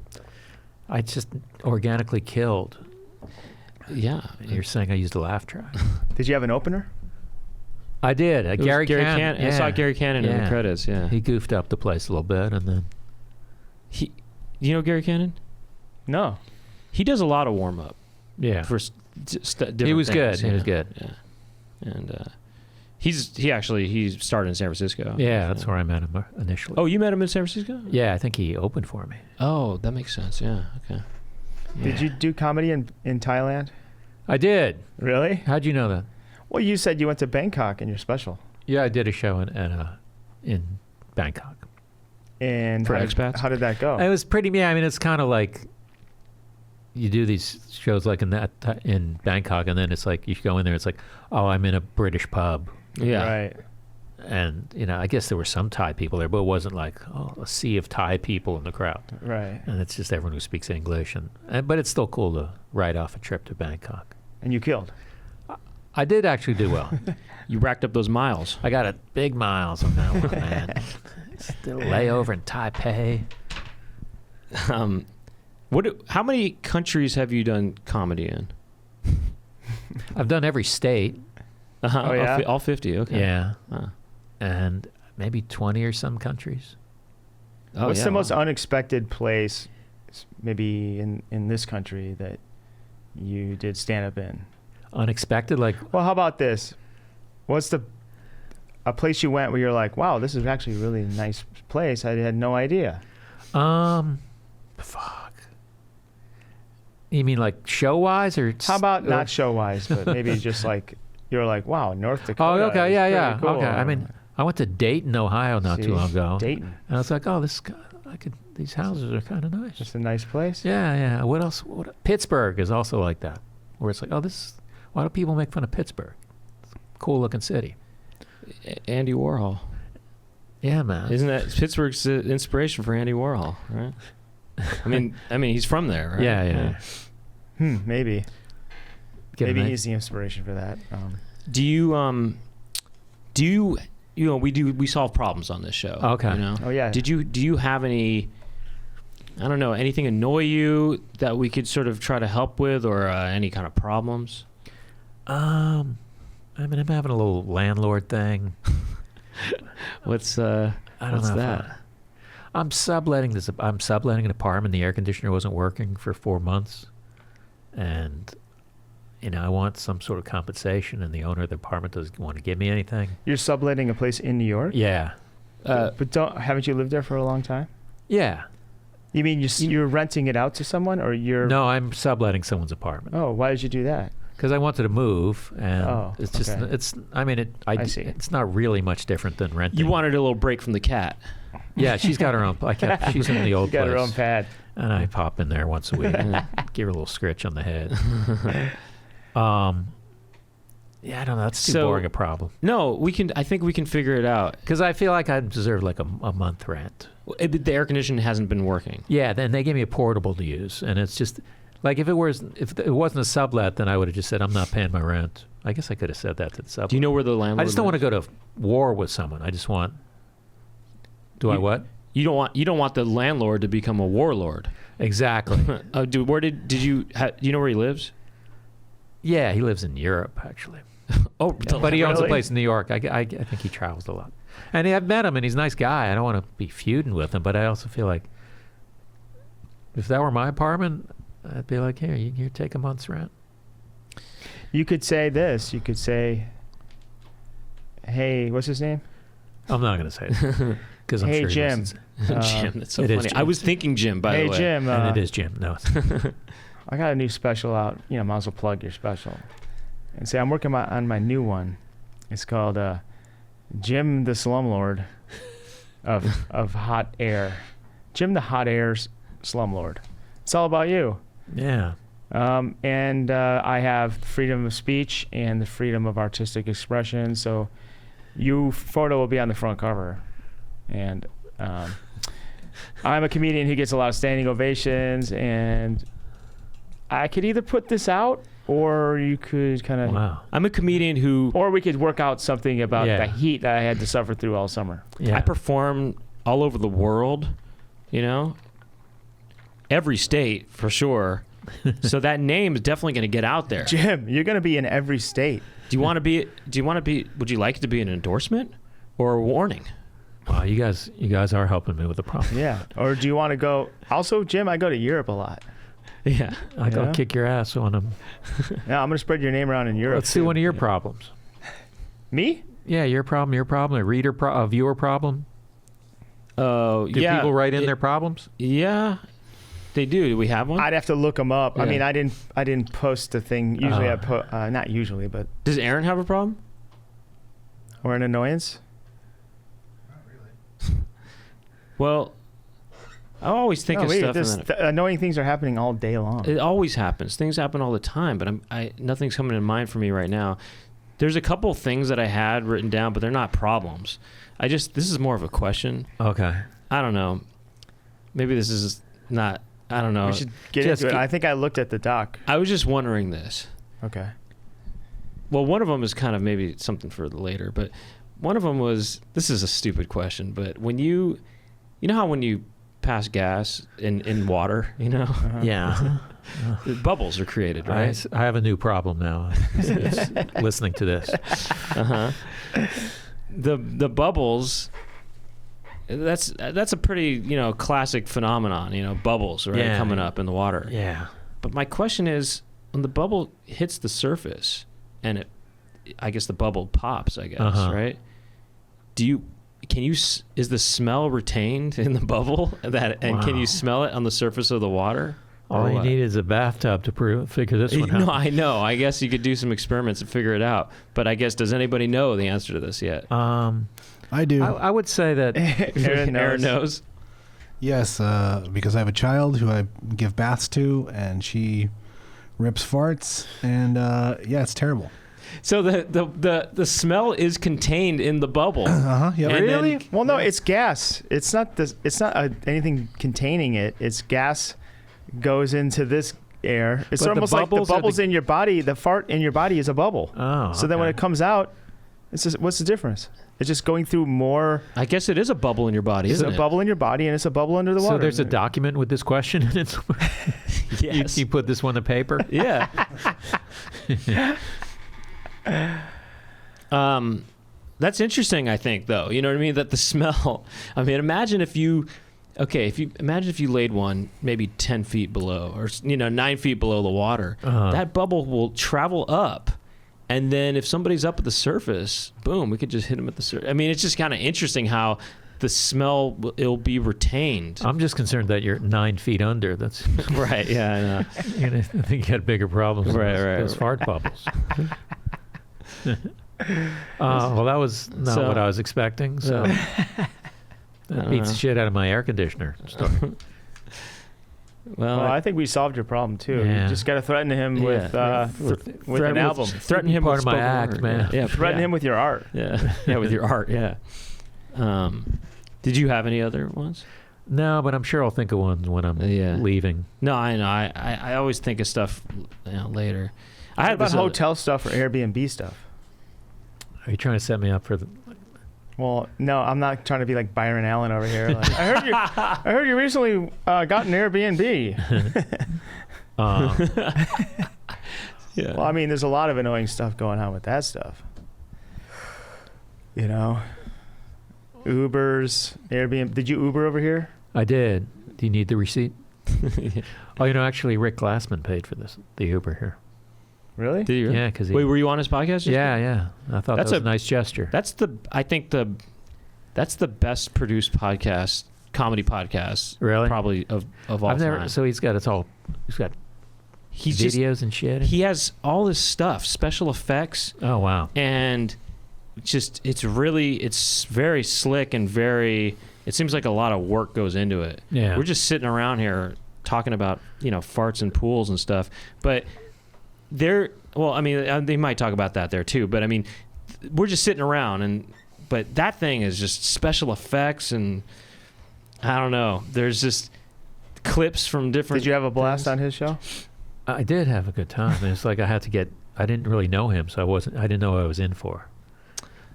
I just organically killed. Yeah. You're saying I used a laugh track. Did you have an opener? I did. Gary Cannon. Yeah. I saw Gary Cannon in the credits. Yeah. He goofed up the place a little bit, and then you know Gary Cannon? No. He does a lot of warm up. Yeah. For different He was things. good. He was good. Yeah. And he started in San Francisco. Yeah, that's where I met him initially. Oh, you met him in San Francisco? Yeah, I think he opened for me. Oh, that makes sense. Yeah. Okay. Yeah. Did you do comedy in Thailand? I did. Really? How'd you know that? Well, you said you went to Bangkok in your special. Yeah, I did a show in Bangkok. And for expats? How did that go? It was pretty. Yeah, I mean, it's kind of like you do these shows like in Bangkok, and then it's like you go in there. It's like, oh, I'm in a British pub. Yeah. Right. And I guess there were some Thai people there, but it wasn't like a sea of Thai people in the crowd. Right. And it's just everyone who speaks English, but it's still cool to write off a trip to Bangkok. And you killed. I did actually do well. You racked up those miles. I got big miles on that one, man. Still layover in Taipei. How many countries have you done comedy in? I've done every state. Uh-huh. Oh, yeah? All 50. Okay. Yeah. Huh. And maybe 20 or some countries. Oh, What's yeah, the most unexpected place, maybe in this country, that you did stand up in? Unexpected, like. Well, how about this? What's a place you went where you're like, wow, this is actually a really nice place. I had no idea. Fuck. You mean like show wise or? How about not show wise, but maybe just like you're like, wow, North Dakota. Oh, okay, is yeah. pretty cool. Okay, I mean, I went to Dayton, Ohio, not too long ago. Dayton. And I was like, oh, these houses are kind of nice. It's a nice place. Yeah. What else? Pittsburgh is also like that, where it's like, oh, why do people make fun of Pittsburgh? It's a cool looking city. Andy Warhol. Yeah, man. Isn't that Pittsburgh's inspiration for Andy Warhol, right? I mean, he's from there, right? Yeah. Maybe. Get Maybe a nice- he's the inspiration for that. We solve problems on this show. Okay. Oh yeah. Do you have any, I don't know, anything annoy you that we could sort of try to help with, or any kind of problems? I mean, I'm having a little landlord thing. What's I don't what's know. that? I'm subletting an apartment. The air conditioner wasn't working for 4 months, and I want some sort of compensation. And the owner of the apartment doesn't want to give me anything. You're subletting a place in New York? Yeah. But haven't you lived there for a long time? Yeah. You mean you're renting it out to someone, or you're? No, I'm subletting someone's apartment. Oh, why did you do that? Because I wanted to move, and it's just okay. I see. It's not really much different than renting. You wanted a little break from the cat. Yeah, she's got her own. She's in the old Got place. her own pad. And I pop in there once a week and give her a little scritch on the head. Yeah, I don't know. That's too boring a problem. No, I think we can figure it out. Because I feel like I deserve like a month rent. The air conditioning hasn't been working. Yeah, then they gave me a portable to use, and it's just like if it wasn't a sublet, then I would have just said I'm not paying my rent. I guess I could have said that to the sublet. Do you know where the landlord? I just don't want to go to war with someone. I just want. I what? You don't want the landlord to become a warlord. Exactly. Where did you? Do you know where he lives? Yeah, he lives in Europe actually. Oh, but he owns a place in New York. I think he travels a lot. And I've met him, and he's a nice guy. I don't want to be feuding with him, but I also feel like if that were my apartment, I'd be like, here, take a month's rent. You could say this. You could say, hey, what's his name? I'm not going to say it. Because I'm hey, sure he Jim. listens. Jim, that's so it is funny. Jim. I was thinking Jim, by the way. Hey, Jim. And it is Jim. No. I got a new special out. Might as well plug your special. And say I'm working on my new one. It's called Jim the Slumlord of Hot Air. Jim the Hot Air's Slumlord. It's all about you. Yeah. And I have freedom of speech and the freedom of artistic expression. So your photo will be on the front cover. And I'm a comedian who gets a lot of standing ovations. And I could either put this out, or you could kind of... Wow. I'm a comedian who... Or we could work out something about the heat that I had to suffer through all summer. Yeah. I perform all over the world, you know? Every state, for sure. So that name is definitely going to get out there. Jim, you're going to be in every state. Do you want to be, would you like it to be an endorsement or a warning? Wow, you guys are helping me with the problem. Yeah. Or do you want to go... Also, Jim, I go to Europe a lot. Yeah. I gotta kick your ass on them. Yeah, I'm going to spread your name around in Europe. Let's see one of your problems. Me? Yeah, your problem, a viewer problem. Oh, Do people write in their problems? Yeah, they do. Do we have one? I'd have to look them up. Yeah. I mean, I didn't post a thing. Usually I put, not usually, but... Does Aaron have a problem? Or an annoyance? Well, I always think of stuff. Annoying things are happening all day long. It always happens. Things happen all the time, but nothing's coming to mind for me right now. There's a couple things that I had written down, but they're not problems. This is more of a question. Okay. I don't know. Maybe this is not, I don't know. We should get into it. I think I looked at the doc. I was just wondering this. Okay. Well, one of them is kind of maybe something for later, but one of them was, this is a stupid question, but when you know how when you pass gas in water, you know? Uh-huh. Yeah. Bubbles are created, right? I have a new problem now. It's listening to this. Uh-huh. The bubbles, that's a pretty, classic phenomenon, bubbles, right? Yeah. Coming up in the water. Yeah. But my question is, when the bubble hits the surface and I guess the bubble pops, I guess, right? Is the smell retained in the bubble can you smell it on the surface of the water? All you need is a bathtub to figure this one out. No, I know. I guess you could do some experiments and figure it out. But I guess, does anybody know the answer to this yet? I do. I would say that Aaron knows. Yes, because I have a child who I give baths to, and she rips farts, and it's terrible. So the smell is contained in the bubble. Yeah. Really? Well, no, it's gas. It's not anything containing it. It's gas goes into this air. It's almost like the bubbles in your body. The fart in your body is a bubble. Oh. So then when it comes out, it's just, what's the difference? It's just going through more. I guess it is a bubble in your body, isn't it? It's a bubble in your body, and it's a bubble under the water. So there's a document with this question in it. Yes. You put this one to paper? Yeah. That's interesting, I think, though. You know what I mean? That the smell. I mean, imagine if you laid one maybe 10 feet below, or 9 feet below the water. That bubble will travel up, and then if somebody's up at the surface, boom, we could just hit them at the surface. I mean, it's just kind of interesting how the smell it'll be retained. I'm just concerned that you're 9 feet under. That's right. Yeah, I know. I think you had bigger problems. Right. Those fart bubbles. Well, that was not what I was expecting. So that beats the shit out of my air conditioner. Well, I think we solved your problem too. Yeah. You just got to threaten him with an album. Threaten him part with of my spoken act, word. man. Yeah, Threaten him with your art. Yeah, with your art. Yeah. Did you have any other ones? No, but I'm sure I'll think of one when I'm leaving. No, I know. I always think of stuff later. I had about hotel stuff or Airbnb stuff. Are you trying to set me up for the? Well, no, I'm not trying to be like Byron Allen over here. Like, I heard you recently got an Airbnb. Yeah. Well, I mean, there's a lot of annoying stuff going on with that stuff. Ubers, Airbnb. Did you Uber over here? I did. Do you need the receipt? Oh, actually, Rick Glassman paid for the Uber here. Really? Did you? Yeah, because wait, were you on his podcast? Yeah. I thought that was a nice gesture. I think that's the best produced podcast, comedy podcast, really, probably of all time. So he's got videos and shit. He has all this stuff, special effects. Oh wow! And it's very slick and very. It seems like a lot of work goes into it. Yeah, we're just sitting around here talking about, farts and pools and stuff. But they might talk about that there too. But I mean, we're just sitting around, but that thing is just special effects, and I don't know. There's just clips from different. Did you have a blast things. on his show? I did have a good time. It's like I didn't really know him, so I didn't know what I was in for.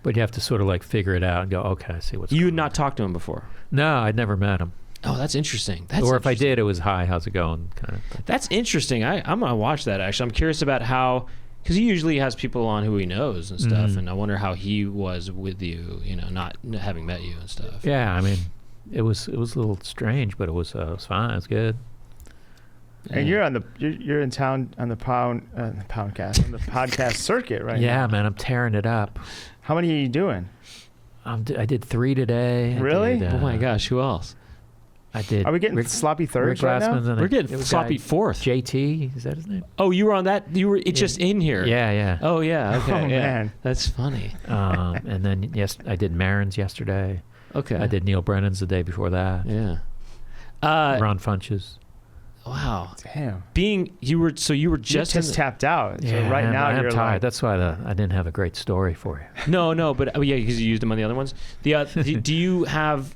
But you have to sort of like figure it out and go, okay, I see what's You going had not talked to him before? No, I'd never met him. Oh, that's interesting. If I did, it was, hi, how's it going? Kind of thing. That's interesting. I'm going to watch that, actually. I'm curious about how, because he usually has people on who he knows and stuff, and I wonder how he was with you, not having met you and stuff. Yeah, I mean, it was a little strange, but it was fine. It was good. And you're in town on the Poundcast, on the podcast circuit right now. Yeah, man, I'm tearing it up. How many are you doing? I did 3 today. Really? Oh my gosh, who else? I did. Are we getting sloppy thirds Rick right now? Glassman's We're getting sloppy fourth. JT, is that his name? Oh, you were on that? You were just in here. Yeah. Oh yeah. Okay. Oh, yeah. man. That's funny. And then I did Marin's yesterday. Okay. I did Neil Brennan's the day before that. Yeah. Ron Funches. Wow. Damn. You were just tapped out. So Yeah, right man, now I'm you're tired. like, That's why I didn't have a great story for you. No, but because you used them on the other ones. Do you have,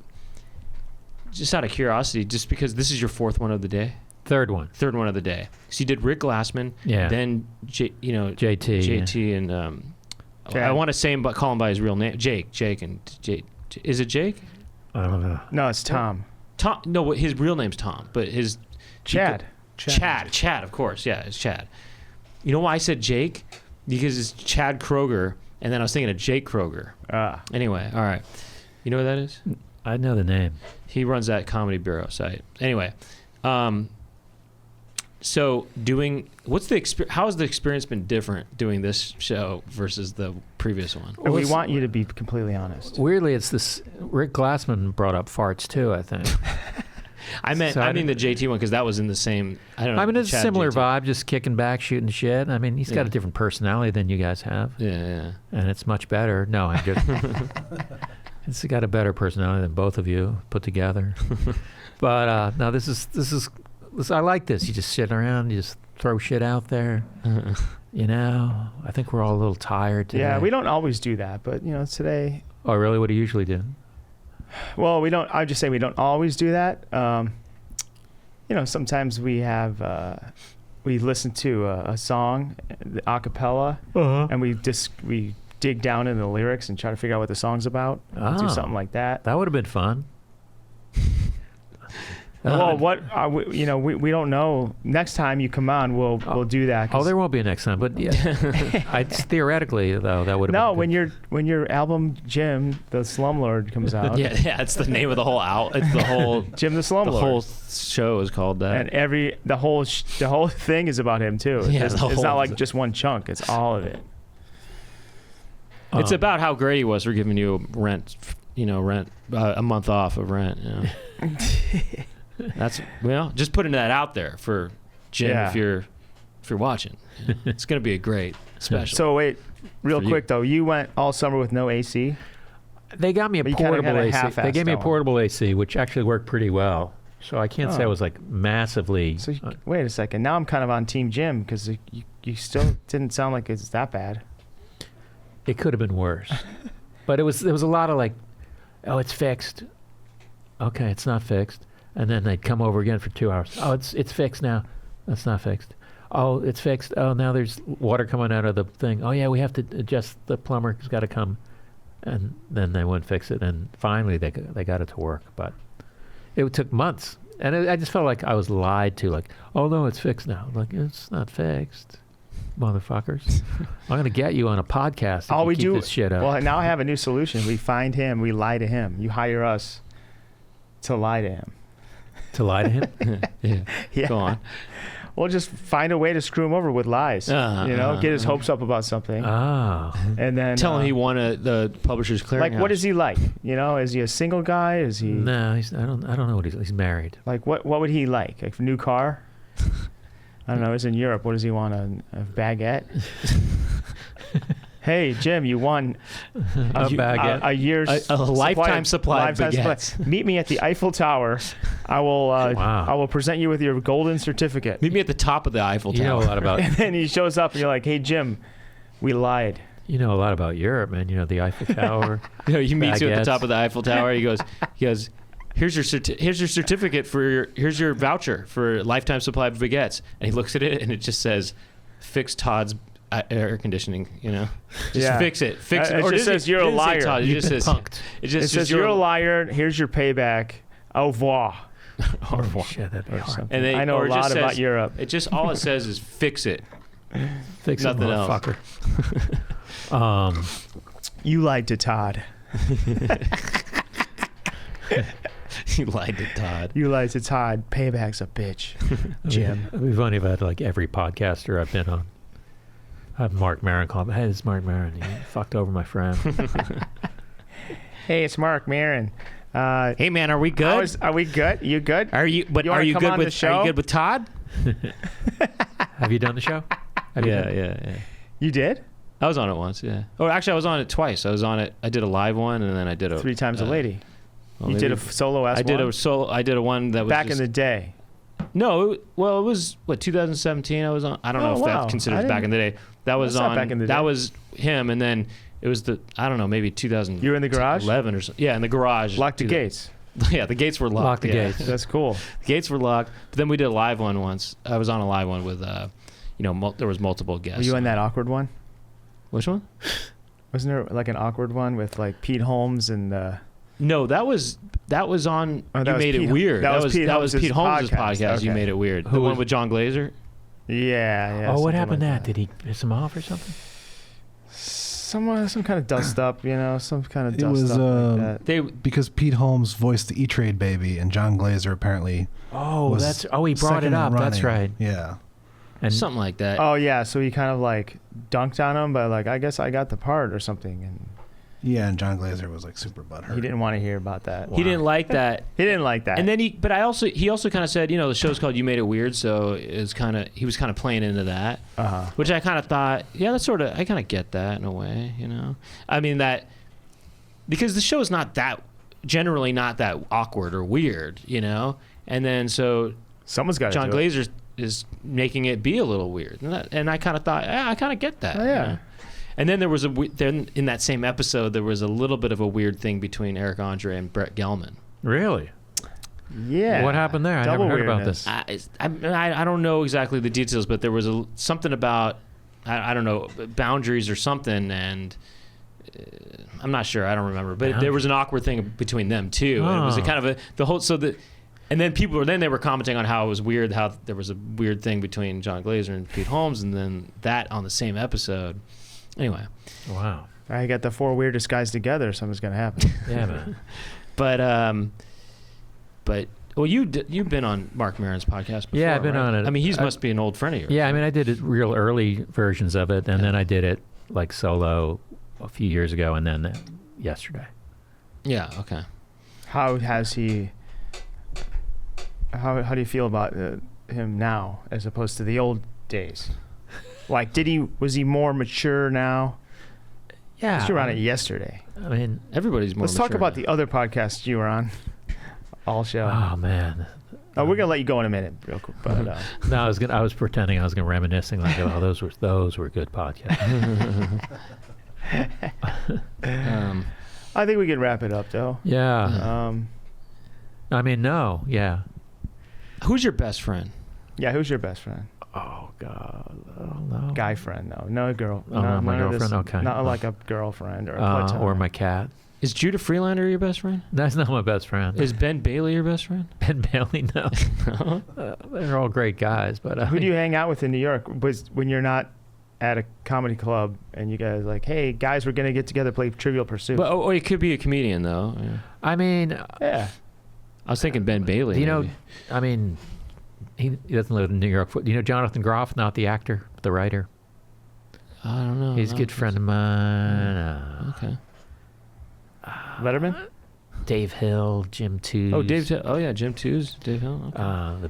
just out of curiosity, just because this is your fourth one of the day? Third one of the day. So you did Rick Glassman, Yeah. then JT, and Chad. I want to say him, but call him by his real name, Jake, and Jake. Is it Jake? I don't know. no, it's Tom. Tom? No, his real name's Tom, but his Chad. Chad, of course, yeah, it's Chad. You know why I said Jake? Because it's Chad Kroger, and then I was thinking of Jake Kroger. Anyway, all right. You know what that is? I know the name. He runs that Comedy Bureau site. Anyway, so what's the experience? How has the experience been different doing this show versus the previous one? And we want you to be completely honest. Weirdly, it's this. Rick Glassman brought up farts too, I think. I mean the JT one, because that was in the same. I don't know. I mean, it's a Chad similar JT. vibe, just kicking back, shooting shit. I mean, he's got a different personality than you guys have, Yeah. and it's much better. No, I'm just. It's got a better personality than both of you put together. But no, this is. I like this. You just sit around, you just throw shit out there. I think we're all a little tired today. Yeah, we don't always do that, but today. Oh, really? What do you usually do? Well, we don't. I just say we don't always do that. Sometimes we have we listen to a song, a cappella, and we dig down into the lyrics and try to figure out what the song's about. Do something like that. That would have been fun. Well, we don't know. Next time you come on, we'll do that. Oh, there won't be a next time, but yeah, theoretically though that would have. No, been when your album Jim the Slumlord comes out. Yeah, it's the name of the whole It's the whole Jim the Slumlord. The whole show is called that. And the whole thing is about him too. Yeah, it's not like just one chunk. It's all of it. It's about how great he was for giving you rent. A month off of rent. That's just putting that out there for Jim if you're watching. It's gonna be a great special. So wait, real quick though, you went all summer with no AC. They got me a portable AC. They gave me a going. portable AC, which actually worked pretty well. So I can't say I was like massively. So wait a second. Now I'm kind of on Team Jim because you still didn't sound like it's that bad. It could have been worse, but there was a lot of like, oh, it's fixed. Okay, it's not fixed. And then they'd come over again for 2 hours. Oh, it's fixed now. That's not fixed. Oh, it's fixed. Oh, now there's water coming out of the thing. Oh, yeah, we have to adjust. The plumber's got to come. And then they wouldn't fix it. And finally, they got it to work. But it took months. And I just felt like I was lied to. Like, oh, no, it's fixed now. I'm like, it's not fixed, motherfuckers. I'm going to get you on a podcast if you keep this shit up. Well, now I have a new solution. We find him. We lie to him. You hire us to lie to him. To lie to him? Yeah. Go on. We'll just find a way to screw him over with lies. Get his hopes up about something. Oh. And then tell him he won the Publishers Clearinghouse. Like, what is he like? Is he a single guy? Is he? No, I don't know what he's married. Like, what would he like? Like a new car? I don't know. He's in Europe. What does he want? A baguette? Hey, Jim, you won a year's a lifetime supply of baguettes. Meet me at the Eiffel Tower. I will present you with your golden certificate. Meet me at the top of the Eiffel Tower. You know a lot about. And then he shows up, and you're like, "Hey, Jim, we lied." You know a lot about Europe, man. You know the Eiffel Tower. He meets you at the baguettes. top of the Eiffel Tower. He goes, here's your certificate here's your voucher for a lifetime supply of baguettes. And he looks at it, and it just says, "Fix Todd's air conditioning." You know, just fix it. Fix it. It just says you're a liar. Todd, You've been punked. It just says you're a liar. Here's your payback. Au revoir. Au revoir. Shit, that'd be hard. And then, I know or a it just lot says- about Europe. It just all it says is fix it. Fix Nothing it, else. motherfucker. You lied to Todd. You lied to Todd. You lied to Todd. Payback's a bitch, Jim. We've only had like every podcaster I've been on. I have Mark Maron call me. Hey, it's Mark Maron. He fucked over my friend. Hey, it's Mark Maron. Hey man, are we good? Are we good? You good? Are you? But You are wanna you come good on the with? show? Are you good with Todd? Have you done the show? Have you done it? yeah. You did? I was on it once. Yeah. Oh, actually, I was on it twice. I was on it. I did a live one, and then I did a 3 times a lady. well, You did maybe- a solo ass I did one? a solo. I did a one that was Back just, in the day. No, well, it was what 2017. I was on. I don't know Oh, if wow. that's considered I back in the day. That was That's not on. back in the That day. was him, and then it was I don't know, maybe 2000. You were in the garage? 11 or so. Yeah, in the garage. Lock the gates. Yeah, the gates were locked. Lock the yeah. gates. That's cool. The gates were locked. But then we did a live one once. I was on a live one with, there was multiple guests. Were you in that awkward one? Which one? Wasn't there like an awkward one with like Pete Holmes and No, that was on. Oh, that You was made Pete- it weird. that was Pete Holmes' Holmes' podcast. You Okay. made it weird. Who The one was- with John Glazer. yeah. Oh, what something happened like that? Did he piss him off or something? Some kind of dust up, some kind of It dust was, up like that. They Because Pete Holmes voiced the E-Trade baby, and John Glazer apparently Oh, was he brought it second up. in That's right. running. Yeah. And something like that. Oh yeah, so he kind of like dunked on him, but like I guess I got the part or something, and Yeah, and John Glazer was like super butthurt. he didn't want to hear about that. He didn't like that. He didn't like that. And then he also kind of said, the show's called You Made It Weird, so he was kind of playing into that, which I kind of thought, yeah, that's I kind of get that in a way, I mean that because the show is generally not that awkward or weird, and then so someone's got John to do it. Glazer is making it be a little weird, and I kind of thought, I kind of get that. Oh, yeah. And then then in that same episode there was a little bit of a weird thing between Eric Andre and Brett Gelman. really? Yeah. What happened there? I Double never heard about weirdness. this. I don't know exactly the details, but there was something about I don't know, boundaries or something, and I'm not sure. I don't remember, but there was an awkward thing between them too. And it was a kind of the whole and then they were commenting on how it was weird, how there was a weird thing between John Glazer and Pete Holmes, and then that on the same episode. Anyway, Wow. I got the 4 weirdest guys together. Something's gonna happen. Yeah, man. but well, you've been on Mark Maron's podcast before. Yeah, I've been right? on it. I mean, he must be an old friend of yours. Yeah, I mean, I did it real early versions of it, and then I did it like solo a few years ago, and then yesterday. Yeah. Okay. How has he? How do you feel about him now as opposed to the old days? Like, was he more mature now? Yeah. 'Cause you were on it yesterday. I mean, Everybody's more. Let's talk mature about now. the other podcast you were on. All show. oh man. Oh, we're gonna let you go in a minute, real quick. But No, I was pretending I was gonna reminiscing like, oh, those were good podcasts. I think we can wrap it up, though. Yeah. I mean, no. Yeah. Who's your best friend? Yeah, who's your best friend? Oh God. Oh no. Guy friend, no girl. Oh, not my girlfriend? Okay. Not like a girlfriend or a platonic. Or my cat. Is Judah Freelander your best friend? That's not my best friend. Is Ben Bailey your best friend? Ben Bailey? No. They're all great guys, but Who do you hang out with in New York? Was when you're not at a comedy club and you guys like, hey guys, we're gonna get together, play Trivial Pursuit. But it could be a comedian though. Yeah. I mean, yeah. I was thinking Ben Bailey. you maybe. I mean, he doesn't live in New York. You know Jonathan Groff, not the actor, the writer. I don't know. He's a good friend of mine. Okay. Letterman. Dave Hill, Jim Tews. Oh, Jim Tews, Dave Hill. Okay.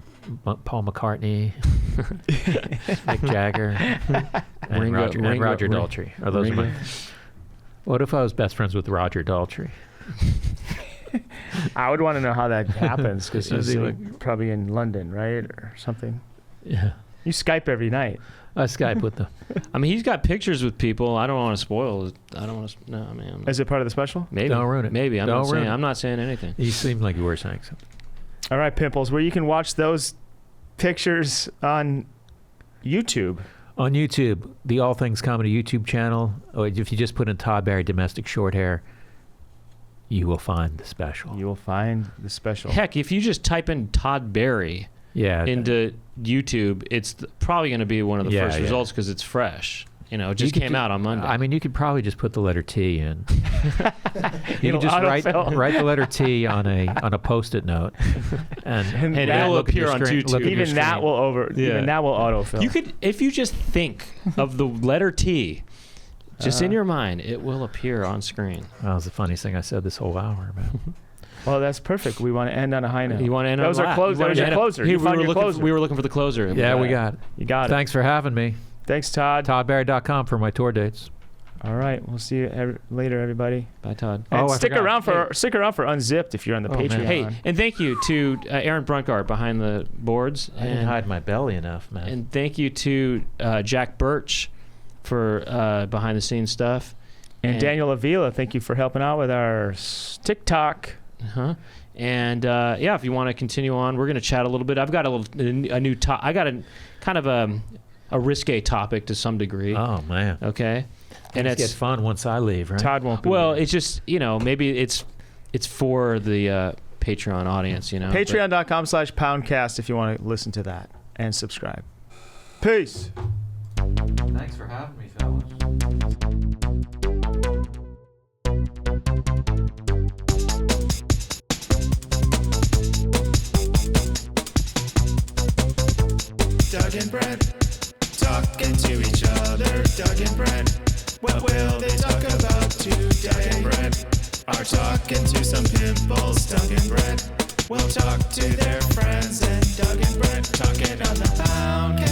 Paul McCartney, Mick Jagger, and Roger Daltrey. Are those my? What if I was best friends with Roger Daltrey? I would want to know how that happens because he's probably in London, right, or something. Yeah. You Skype every night. I Skype with them. I mean, he's got pictures with people. I don't want to spoil it. I don't want to. No, I mean, Is it part of the special? maybe. Don't ruin it. Maybe. I'm Don't ruin it. not saying anything. You seemed like you were saying something. All right, Pimples, where you can watch those pictures on YouTube. On YouTube, the All Things Comedy YouTube channel, or if you just put in Todd Barry domestic short hair, you will find the special. You will find the special. Heck, if you just type in Todd Barry into YouTube, it's probably going to be one of the first results because it's fresh. You know, it just came out on Monday. I mean, you could probably just put the letter T in. You It'll can just autofill. write the letter T on a Post-it note, and it'll appear on YouTube. Even that will autofill. You could, if you just think of the letter T, just in your mind, it will appear on screen. That was the funniest thing I said this whole hour, man. Well, that's perfect. We want to end on a high note. You want to end on a That was your closer. Hey, You found your closer. we were looking for the closer. Yeah, we got it. You got it. Thanks for having me. Thanks, Todd. ToddBarry.com for my tour dates. All right. We'll see you later, everybody. Bye, Todd. And I stick forgot. around for Unzipped if you're on the Patreon. man. Hey, and thank you to Aaron Brunkart behind the boards. I didn't hide my belly enough, man. And thank you to Jack Birch for behind the scenes stuff. And Daniel Avila, thank you for helping out with our TikTok. Uh-huh. And if you want to continue on, we're going to chat a little bit. I've got a new topic. I got a kind of a risque topic to some degree. Oh man. Okay. And It's it's fun once I leave, right? Todd won't be well, here. it's just, maybe it's for the Patreon audience, Patreon.com/Poundcast if you want to listen to that and subscribe. Peace. Thanks for having me, fellas. Doug and Brent, talking to each other. Doug and Brent, what will they talk about today? Doug and Brent are talking to some pimples. Doug and Brent will talk to their friends. And Doug and Brent talking on the Poundcast.